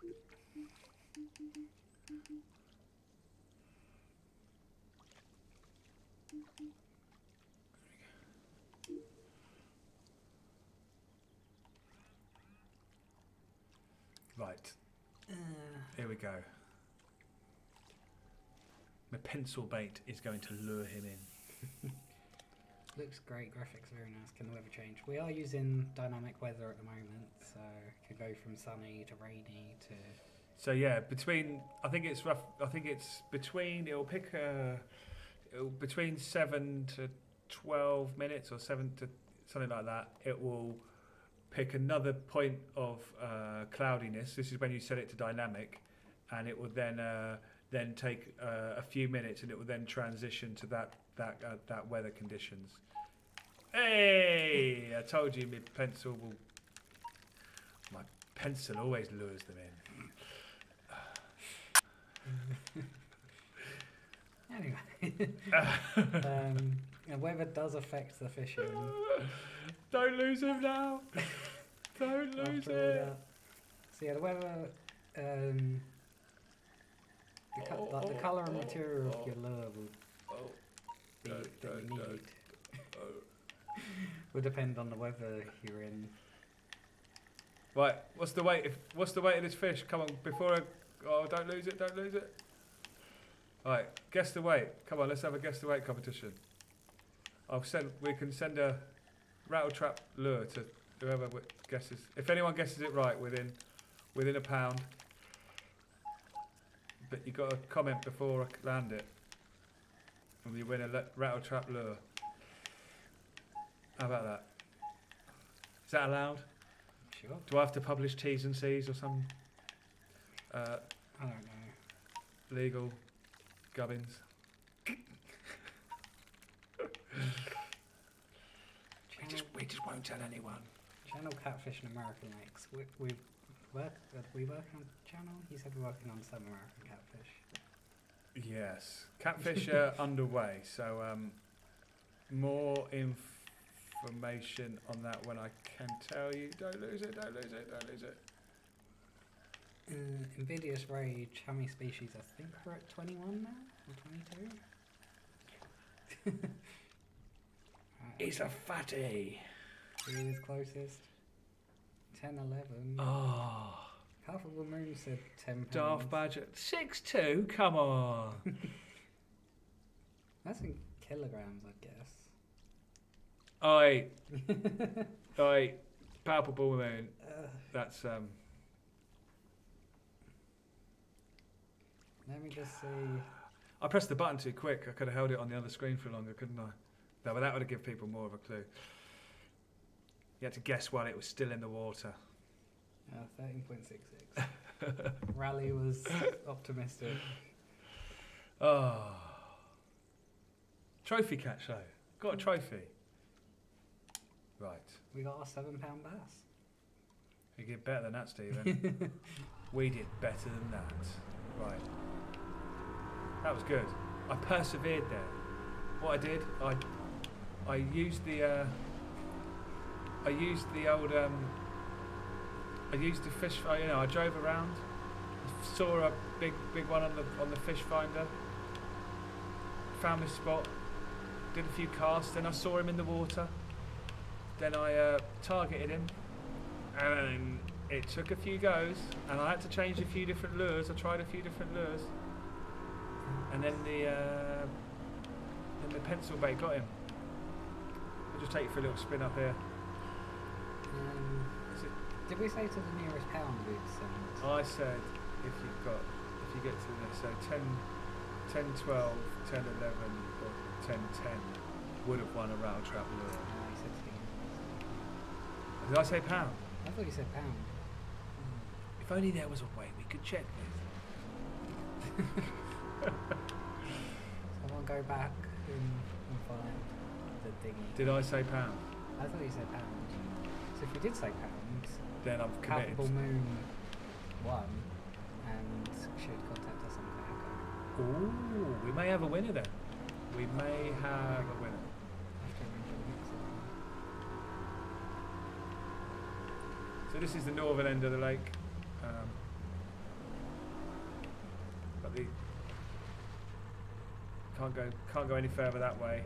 Right. Here we go. My pencil bait is going to lure him in. Looks great, graphics very nice. Can the weather change? We are using dynamic weather at the moment, so it could go from sunny to rainy to... So yeah, between, I think it's rough, I think it's between, between 7 to 12 minutes or 7 to something like that. It will pick another point of cloudiness. This is when you set it to dynamic, and it will then take a few minutes, and it will then transition to that weather conditions. Hey, I told you my pencil always lures them in. Anyway, the weather does affect the fishing. Don't lose him now. Don't lose it. So yeah, the weather, the colour and material of your lure will be that you need. Will depend on the weather you're in. Right, what's the weight? What's the weight of this fish? Come on, don't lose it, don't lose it. Alright, guess the weight. Come on, let's have a guess the weight competition. We can send a rattle trap lure to whoever guesses. If anyone guesses it right within a pound, but you got to comment before I land it, and you win a rattle trap lure. How about that? Is that allowed? Sure. Do I have to publish T's and C's or some I don't know. legal gubbins? We just won't tell anyone. Channel Catfish and American Lakes. We work on channel? He said we're working on some American catfish. Yes, catfish are underway. So more information on that when I can tell you. Don't lose it. Don't lose it. Don't lose it. Invidious Rage. How many species? I think we're at 21 now or 22. He's a fatty. He is closest. 10, 11. Oh. Half of the moon said 10 pounds. Daft Badger. 6'2", come on. That's in kilograms, I guess. Oi. Oi. Palpable moon. That's, Let me just see. I pressed the button too quick. I could have held it on the other screen for longer, couldn't I? No, but that would have given people more of a clue. You had to guess while it was still in the water. 13.66. Rally was optimistic. Oh. Trophy catch though. Got a trophy. Right. We got our £7 bass. You get better than that, Stephen. We did better than that. Right. That was good. I persevered there. What I did, I used the old I used the fish. You know, I drove around, saw a big one on the fish finder. Found this spot, did a few casts, then I saw him in the water. Then I targeted him, and it took a few goes, and I had to change a few different lures. I tried a few different lures, and then the pencil bait got him. I'll just take you for a little spin up here. Did we say to the nearest pound we'd send? I said if you get to this, so 10, 12, 10, 11, or 10, 10 would have won a rattle trap lure. No, he said 16. Did I say pound? I thought you said pound. If only there was a way we could check this. Someone go back and find the dinghy. Did I say pound? I thought you said pound. So if we did say pound, Then I'm committed. Palpable Moon won and should contact us on Kayaker. Ooh, we may have a winner then. We may have a winner. So this is the northern end of the lake. But the can't go any further that way.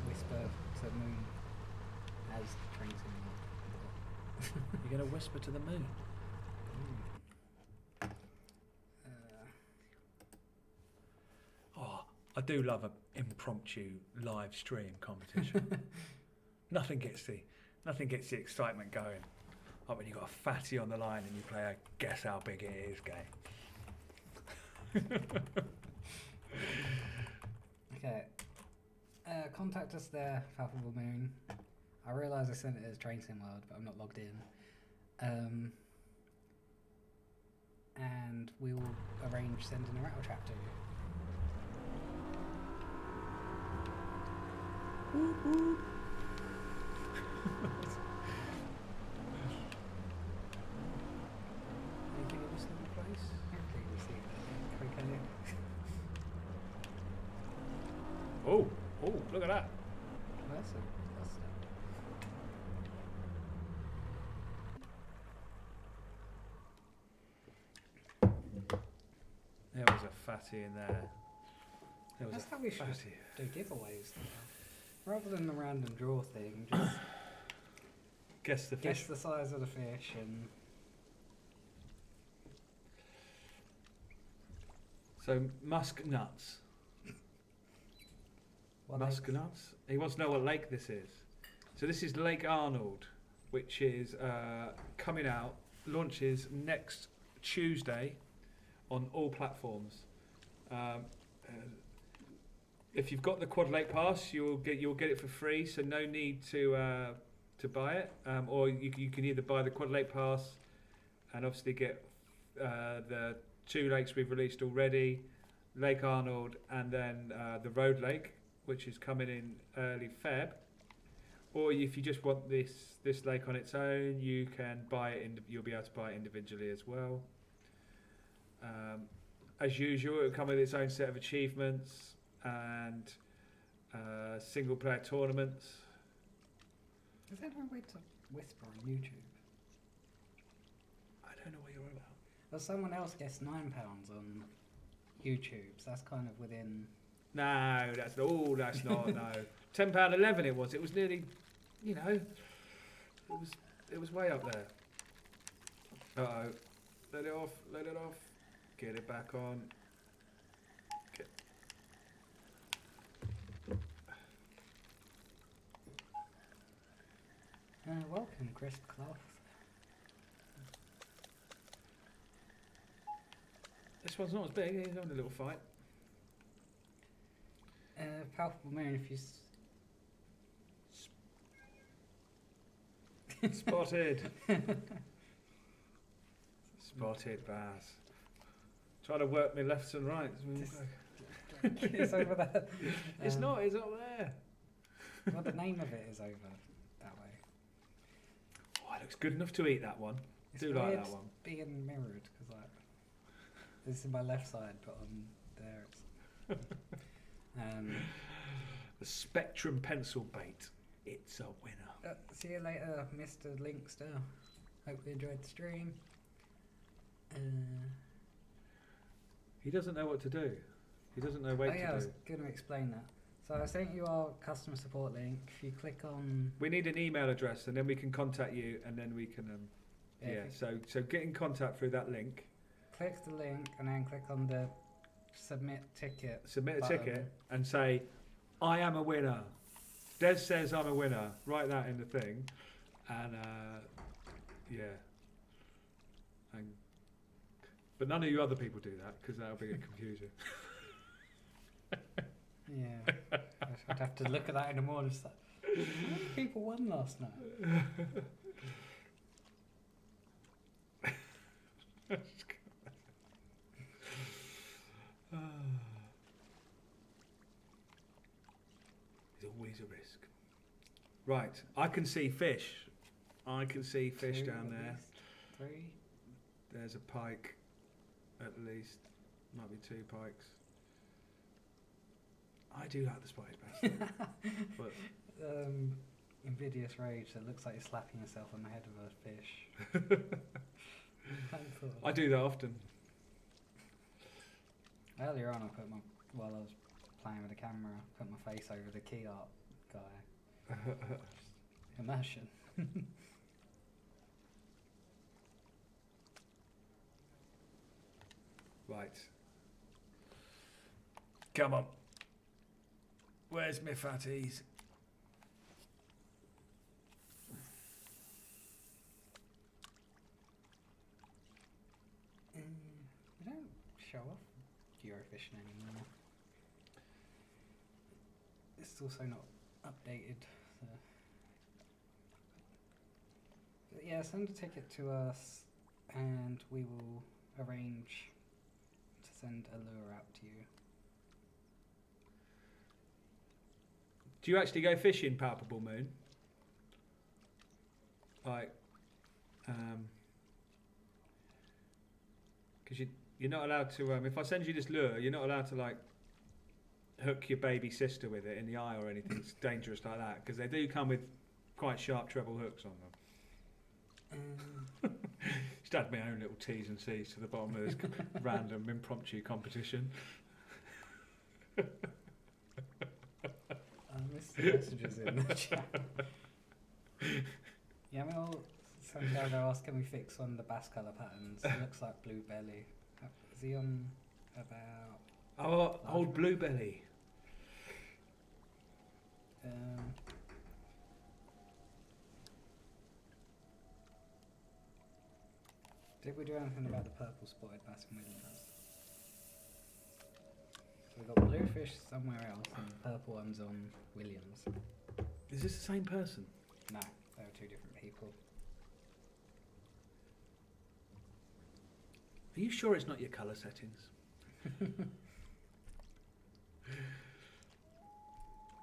Whisper to the moon as drinks in You're going to whisper to the moon. I do love an impromptu live stream competition. Nothing gets the excitement going. Like when you've got a fatty on the line and you play a guess how big it is game. Okay. Contact us there, Palpable Moon. I realise I sent it as Train Sim World, but I'm not logged in. And we will arrange sending a rattle trap to you. Anything in this little place? Hopefully we see it. Oh, look at that. That's There was a fatty in there. That's how we should do giveaways. Rather than the random draw thing, just Guess the fish. guess the size of the fish and... So musk nuts. Musk nuts. He wants to know what lake this is. So this is Lake Arnold, which is coming out. Launches next Tuesday on all platforms. If you've got the Quad Lake Pass, you'll get it for free. So no need to buy it, or you can either buy the Quad Lake Pass and obviously get the 2 lakes we've released already, Lake Arnold, and then the Road Lake, which is coming in early Feb. Or if you just want this lake on its own, you can buy it. You'll be able to buy it individually as well. As usual, it will come with its own set of achievements and single player tournaments. Is there no way to whisper on YouTube? I don't know what you're on about. Well, someone else guessed £9 on YouTube, so that's kind of within... No, that's not. No. £10.11 it was. It was nearly, it was way up there. Uh-oh. Let it off. Get it back on. Welcome, Crisp Cloth. This one's not as big. He's having a little fight. palpable moon if you... Spotted. Spotted bass. Trying to work me lefts and rights. It's over there. It's not. It's up there. Well, the name of it is over that way. Oh, it looks good enough to eat that one. It's Do like weird that one. being mirrored because like this is my left side, but on there it's. The Spectrum pencil bait. It's a winner. See you later, Mr. Linkster. Hope you enjoyed the stream. He doesn't know what to do. He doesn't know what to do. I was going to explain that. So I sent you our customer support link. If you click on... We need an email address and then we can contact you and then we can... So get in contact through that link. Click the link and then click on the submit ticket. Submit a button. ticket and say, I am a winner. Des says I'm a winner. Write that in the thing. And, but none of you other people do that because that'll be a confusion. Yeah. I'd have to look at that in the morning. It's like, how many people won last night? There's always a risk. Right, I can see fish. I can see fish Two down at there. least. 3. There's a pike, at least. Might be 2 pikes. I do like the spotted bass. But Invidious rage. It looks like you're slapping yourself on the head of a fish. I do that often. Earlier on, while I was playing with the camera, I put my face over the key art guy. Immersion. Right. Come on. Where's my fatties? We don't show off Eurofishing anymore. It's also not updated. So. But yeah, send a ticket to us and we will arrange to send a lure out to you. Do you actually go fishing, Palpable Moon? Like, because you're not allowed to. If I send you this lure, you're not allowed to like hook your baby sister with it in the eye or anything dangerous like that. Because they do come with quite sharp treble hooks on them. Just add my own little T's and C's to the bottom of this random impromptu competition. I missed the messages in the chat. Yeah, we'll send down to ask, can we fix on the bass colour patterns? It looks like blue belly. Is he on about... Oh, old blue belly. Did we do anything about the purple spotted bass in Williams? So we've got blue fish somewhere else and the purple one's on Williams. Is this the same person? No, they were 2 different people. Are you sure it's not your colour settings?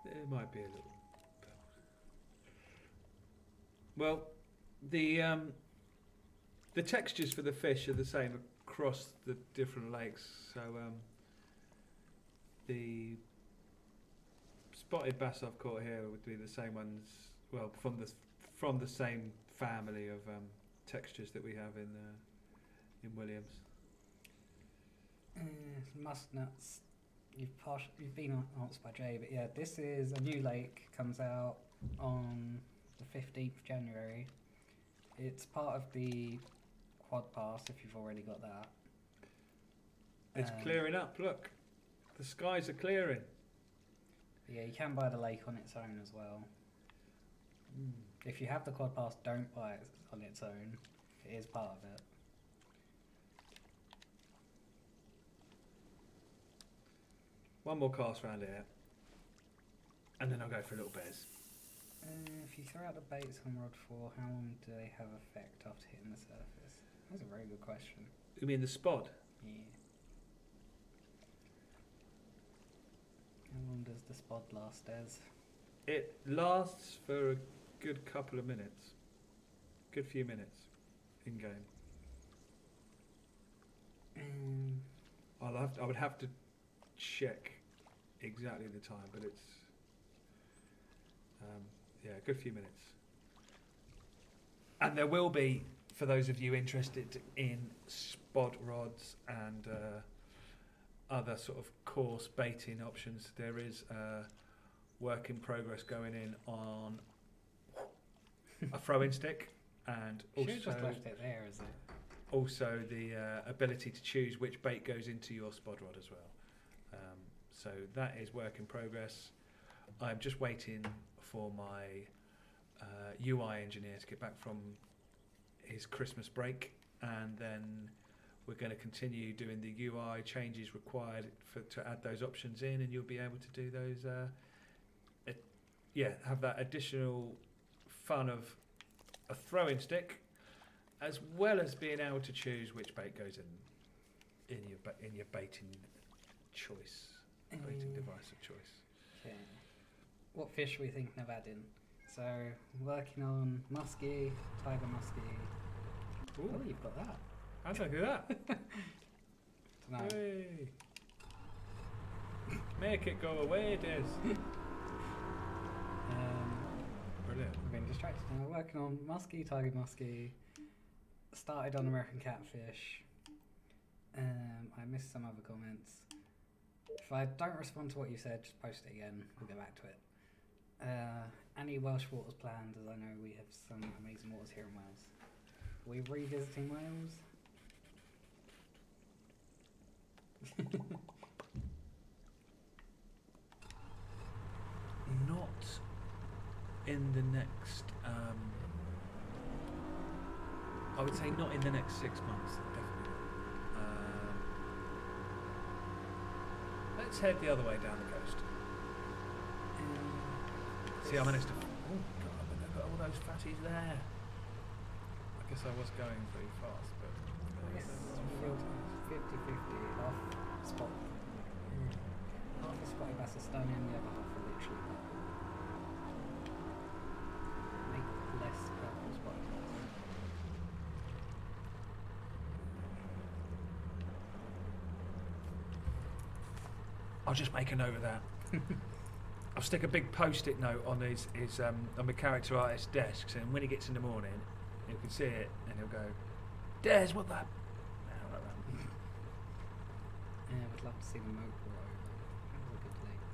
There might be a little. Well, the textures for the fish are the same across the different lakes. So the spotted bass I've caught here would be the same ones. Well, from the same family of textures that we have in Williams. Musk nuts. You've been answered by Jay, but yeah, this is a new lake. Comes out on the 15th of January. It's part of the quad pass. If you've already got that, It's clearing up. Look, the skies are clearing. Yeah, you can buy the lake on its own as well. If you have the quad pass, don't buy it on its own. It is part of it. One more cast round here. and then I'll go for little bears. If you throw out the baits on rod 4, how long do they have effect after hitting the surface? That's a very good question. You mean the spod? Yeah. How long does the spot last as? It lasts for a good couple of minutes. Good few minutes in game. I would have to check exactly the time, but it's yeah, a good few minutes. And there will be, for those of you interested in spot rods and other sort of coarse baiting options, there is work in progress going in on a throwing stick, and You also should have just left it there, is it? also the ability to choose which bait goes into your spot rod as well. So that is work in progress. I'm just waiting for my UI engineer to get back from his Christmas break, and then we're going to continue doing the UI changes required to add those options in, and you'll be able to do those. Have that additional fun of a throwing stick, as well as being able to choose which bait goes in your baiting choice, baiting device of choice. Okay. What fish are we thinking of adding? So, working on muskie, tiger muskie. Ooh. Oh, you've got that. How'd I do that? Dunno. Hey. Make it go away, Des. Brilliant. I've been distracted now. Working on muskie, tiger muskie. Started on American catfish. I missed some other comments. If I don't respond to what you said, just post it again. We'll get back to it. Any Welsh waters planned, as I know we have some amazing waters here in Wales. Are we revisiting Wales? Not in the next. I would say not in the next 6 months. Definitely not. Let's head the other way down the coast. See, I managed to. Oh God! But they've got all those fatties there. I guess I was going pretty fast, but. Yes, 50-50 off spot. Half a spotted bass are stunning, the other half are literally not. Make less purple spotted bass. I'll just make a note of that. I'll stick a big post-it note on his on the character artist's desk, so when he gets in the morning, he can see it and he'll go, "Des, what that?" Yeah, I would love to see the moat roll over. That was a good lake.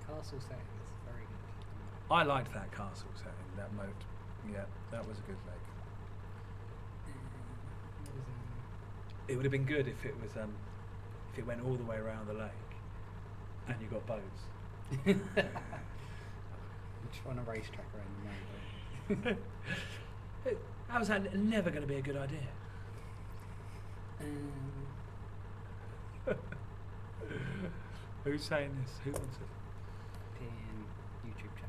Castle settings, very good. I liked that castle setting, that moat. Yeah, that was a good lake. What was It would have been good if it was if it went all the way around the lake and you got boats. I'm just on a racetrack around the moat. How's that never going to be a good idea? Who's saying this? Who wants it? In YouTube chat.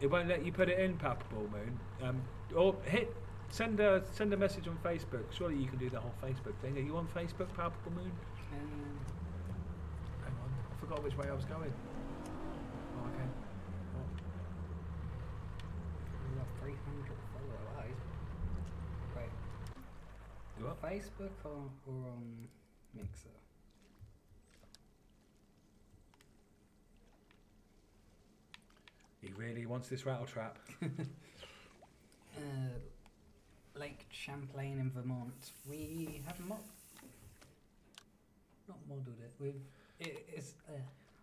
It won't let you put it in, Palpable Moon. Or send a message on Facebook. Surely you can do the whole Facebook thing. Are you on Facebook, Palpable Moon? Hang on, I forgot which way I was going. Oh, okay. We got 300 followers. Wow, wait. You On what? Facebook or on Mixer? He really wants this rattle trap. Lake Champlain in Vermont. We have not modelled it. It's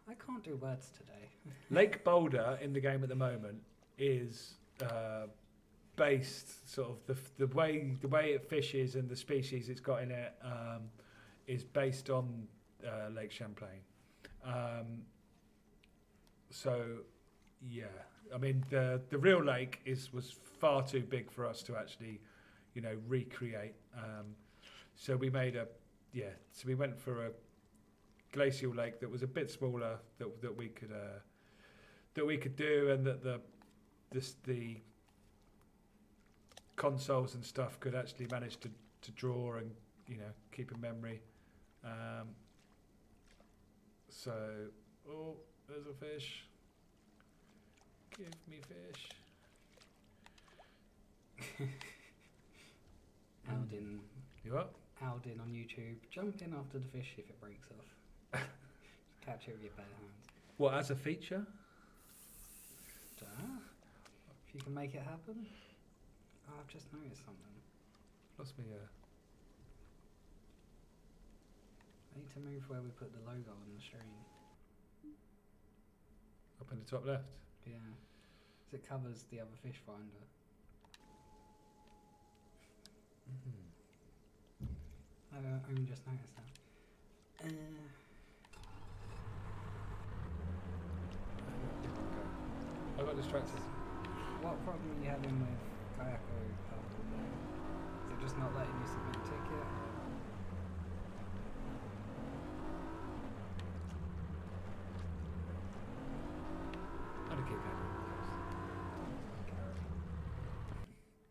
I can't do words today. Lake Boulder in the game at the moment is based sort of the way it fishes and the species it's got in it is based on Lake Champlain. So yeah, I mean the real lake was far too big for us to actually, recreate. So we made so we went for a glacial lake that was a bit smaller that we could do, and that the consoles and stuff could actually manage to draw and keep in memory. So, oh, there's a fish. Give me fish. Aldin. You what? Aldin on YouTube. Jump in after the fish if it breaks off. Catch it with your bare hands. What, as a feature? Dunno. If you can make it happen. Oh, I've just noticed something. Lost me. I need to move where we put the logo on the stream. Up in the top left. Yeah. Because it covers the other fish finder. I only just noticed that. I got distracted. What problem are you having with Kayako? Is it just not letting you submit a ticket? I'm gonna keep going.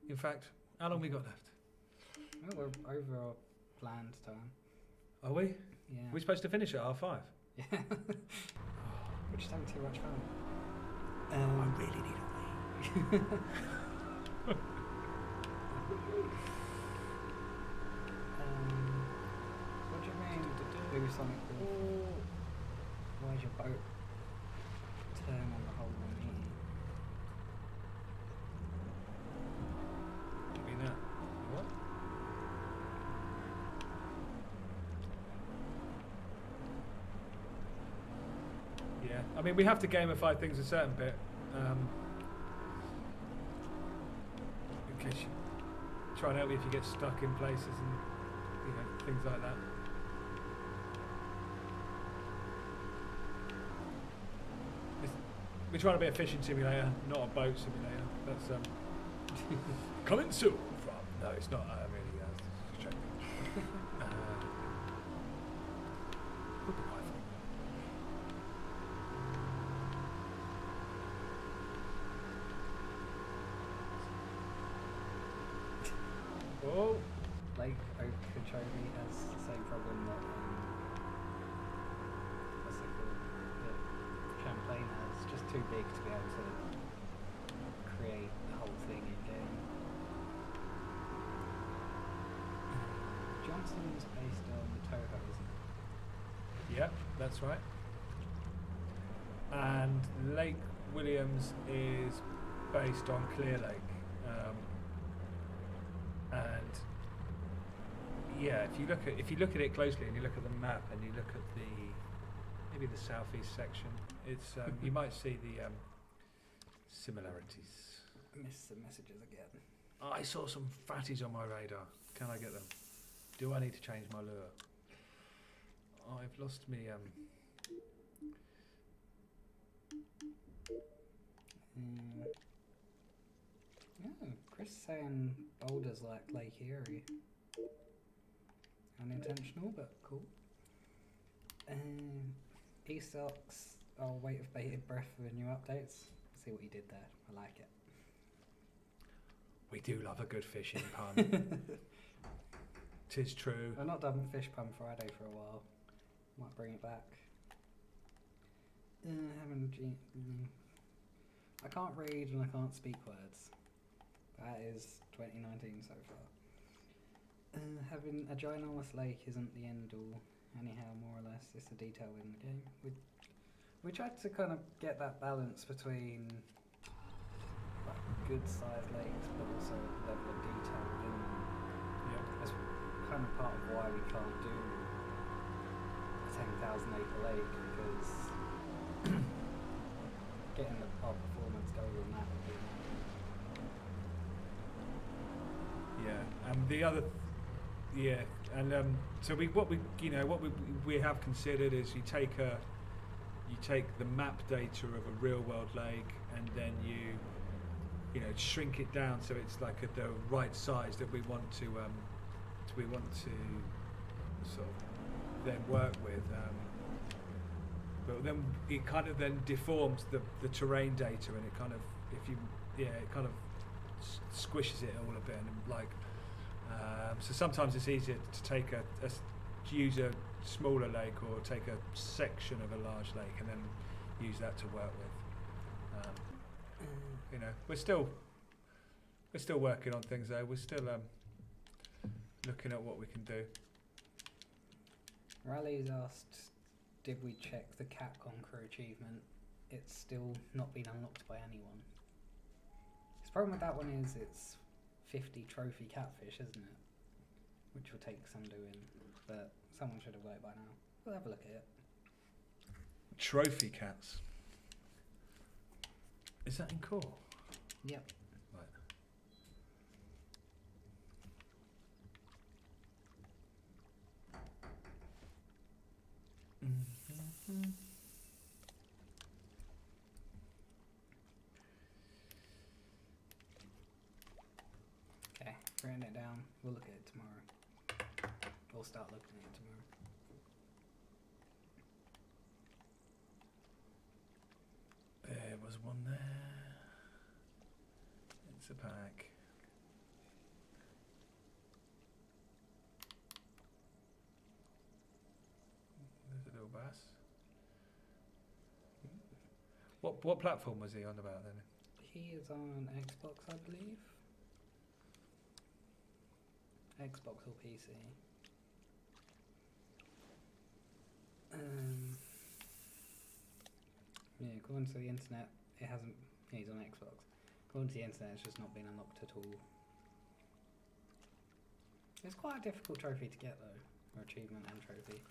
In fact, how long we got left? Oh, we're over our planned time. Are we? Yeah. We're supposed to finish at 5:30. Yeah. We're just having too much fun. I really need a wee. What do you mean? Do something cool. Why's your boat turn on the whole meeting? I mean that. What? Yeah, I mean we have to gamify things a certain bit. In case you try and help you if you get stuck in places and things like that. We're trying to be a fishing simulator, not a boat simulator. That's coming soon from. No, it's not. Really, it's distracting. Would be quite fun. Oh, Lake Okeechobee has the same problem that what's it called? That Champlain has, just too big to be able to create the whole thing in game. Johnson's based on Toho, isn't it? yeah, that's right. And Lake Williams is based on Clear Lake. And yeah, if you look at it closely and you look at the map and you look at maybe the southeast section, it's you might see the similarities. I missed the messages again. I saw some fatties on my radar. Can I get them? Do I need to change my lure? I've lost me. Oh, Chris saying boulders like Lake Erie. Unintentional, but cool. Eastocks, I'll wait with bated breath for the new updates. See what you did there. I like it. We do love a good fishing pun. 'Tis true. I've not done Fish Pun Friday for a while. Might bring it back. I can't read and I can't speak words. That is 2019 so far. Having a ginormous lake isn't the end all. Anyhow, more or less, it's a detail in the game. We tried to kind of get that balance between like good-sized lakes, but also level of detail within them. Yeah. That's kind of part of why we can't do a 10,000 acre lake, because getting our performance goal on that would be Yeah, and the other, so what we have considered is you take the map data of a real world lake and then you shrink it down so it's like at the right size that we want to sort of then work with. but then it kind of then deforms the terrain data, and it kind of it kind of squishes it all a bit, and like so sometimes it's easier to take use a smaller lake or take a section of a large lake and then use that to work with. You know, we're still working on things though. We're still looking at what we can do. Rally's asked, did we check the Capcom crew achievement? It's still not been unlocked by anyone. The problem with that one is it's 50 trophy catfish, isn't it? Which will take some doing, but someone should have got it by now. We'll have a look at it. Trophy cats. Is that in core? Yep. Right. Okay, written it down. We'll look at it tomorrow. We'll start looking at it tomorrow. There was one there. It's a pack. There's a little bass. What platform was he on about then? He is on Xbox, I believe. Xbox or PC. Yeah, according to the internet, it hasn't. He's on Xbox. According to the internet, it's just not been unlocked at all. It's quite a difficult trophy to get though, or achievement and trophy.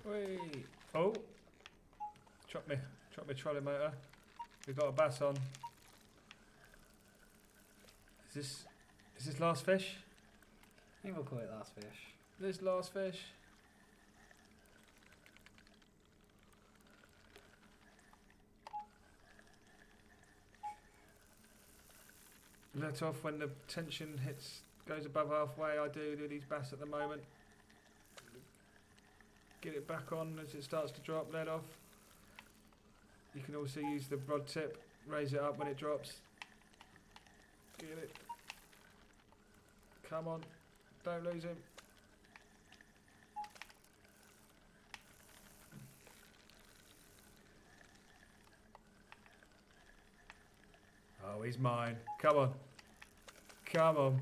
Wait. Oh. Drop me trolley motor. We've got a bass on. Is this last fish? I think we'll call it last fish. This last fish. Let off when the tension goes above halfway. I do these bass at the moment. Get it back on as it starts to drop, let off. You can also use the rod tip, raise it up when it drops. Get it. Come on, don't lose him. Oh, he's mine. Come on. Come on.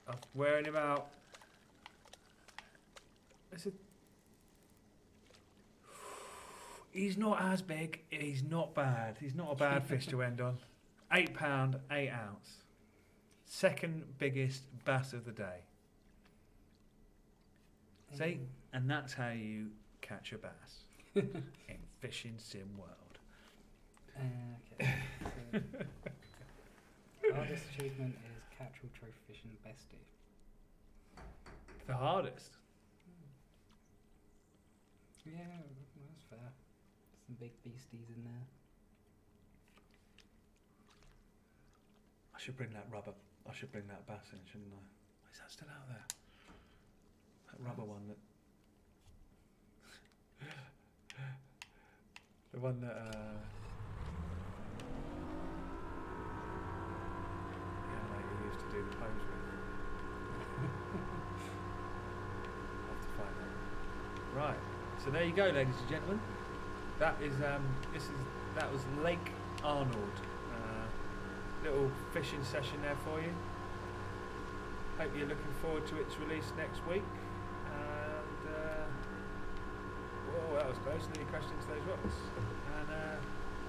I'm wearing him out. He's not as big. He's not bad. He's not a bad fish to end on. £8, 8 ounce. Second biggest bass of the day. See? And that's how you catch a bass in fishing sim world. Okay. So hardest achievement is catch all trophy fishing bestie. The hardest. Yeah, that's fair. Some big beasties in there. I should bring that bass in, shouldn't I? Is that still out there? That rubber one that... the one that... you used to do the pose with. I'll have to find that. Right, so there you go, ladies and gentlemen. That was Lake Arnold. Little fishing session there for you. Hope you're looking forward to its release next week. And whoa, that was close. Nearly crashed into those rocks. And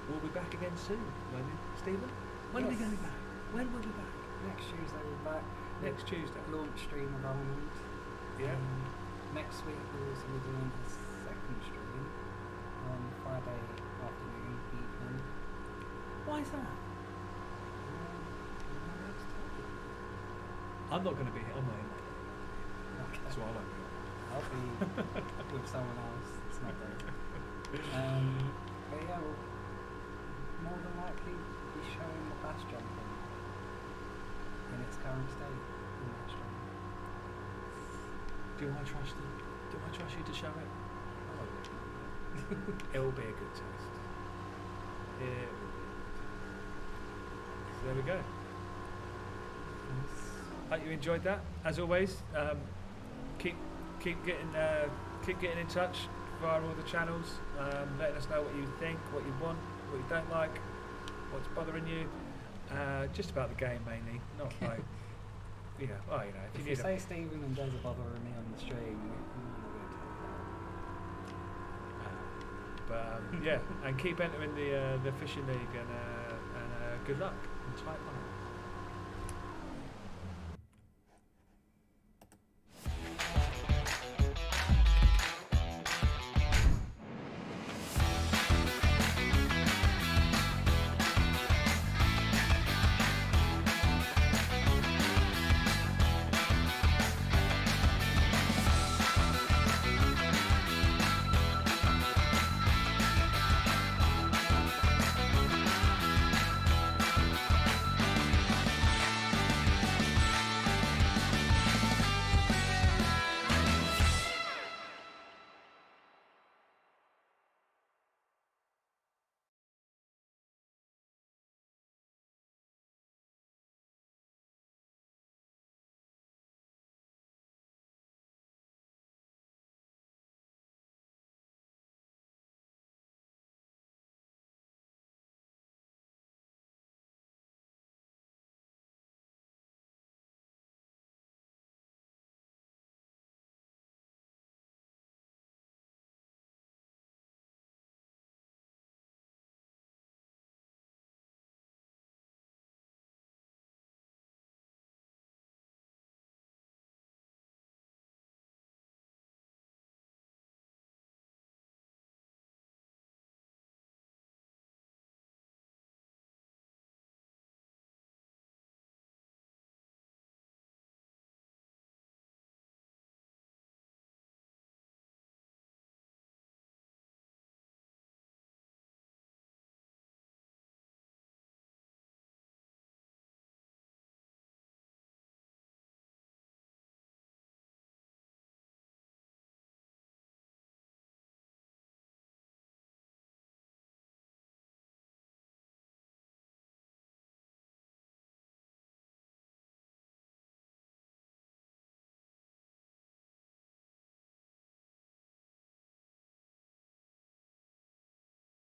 we'll be back again soon, won't we, Stephen? When are we going to be back? When will we be back? Next Tuesday we're back. Next Tuesday. Launch stream of Arnold. Yeah. Next week we'll also be doing a second stream on Friday afternoon, evening. Why is that? I'm not going to be here. I'm not in. Okay. So I won't be on. I'll be with someone else. It's not great. But yeah, we'll more than likely be showing the bass jumping in its current state. Do I trust you? Do I trust you to show it? Oh, it will be a good test. It will be. So there we go. Hope you enjoyed that. As always, keep getting in touch via all the channels, letting us know what you think, what you want, what you don't like, what's bothering you. Just about the game mainly, not like if you If need you say Stephen and Des are bothering me on the stream, we're not going to but yeah, and keep entering the fishing league and good luck. type one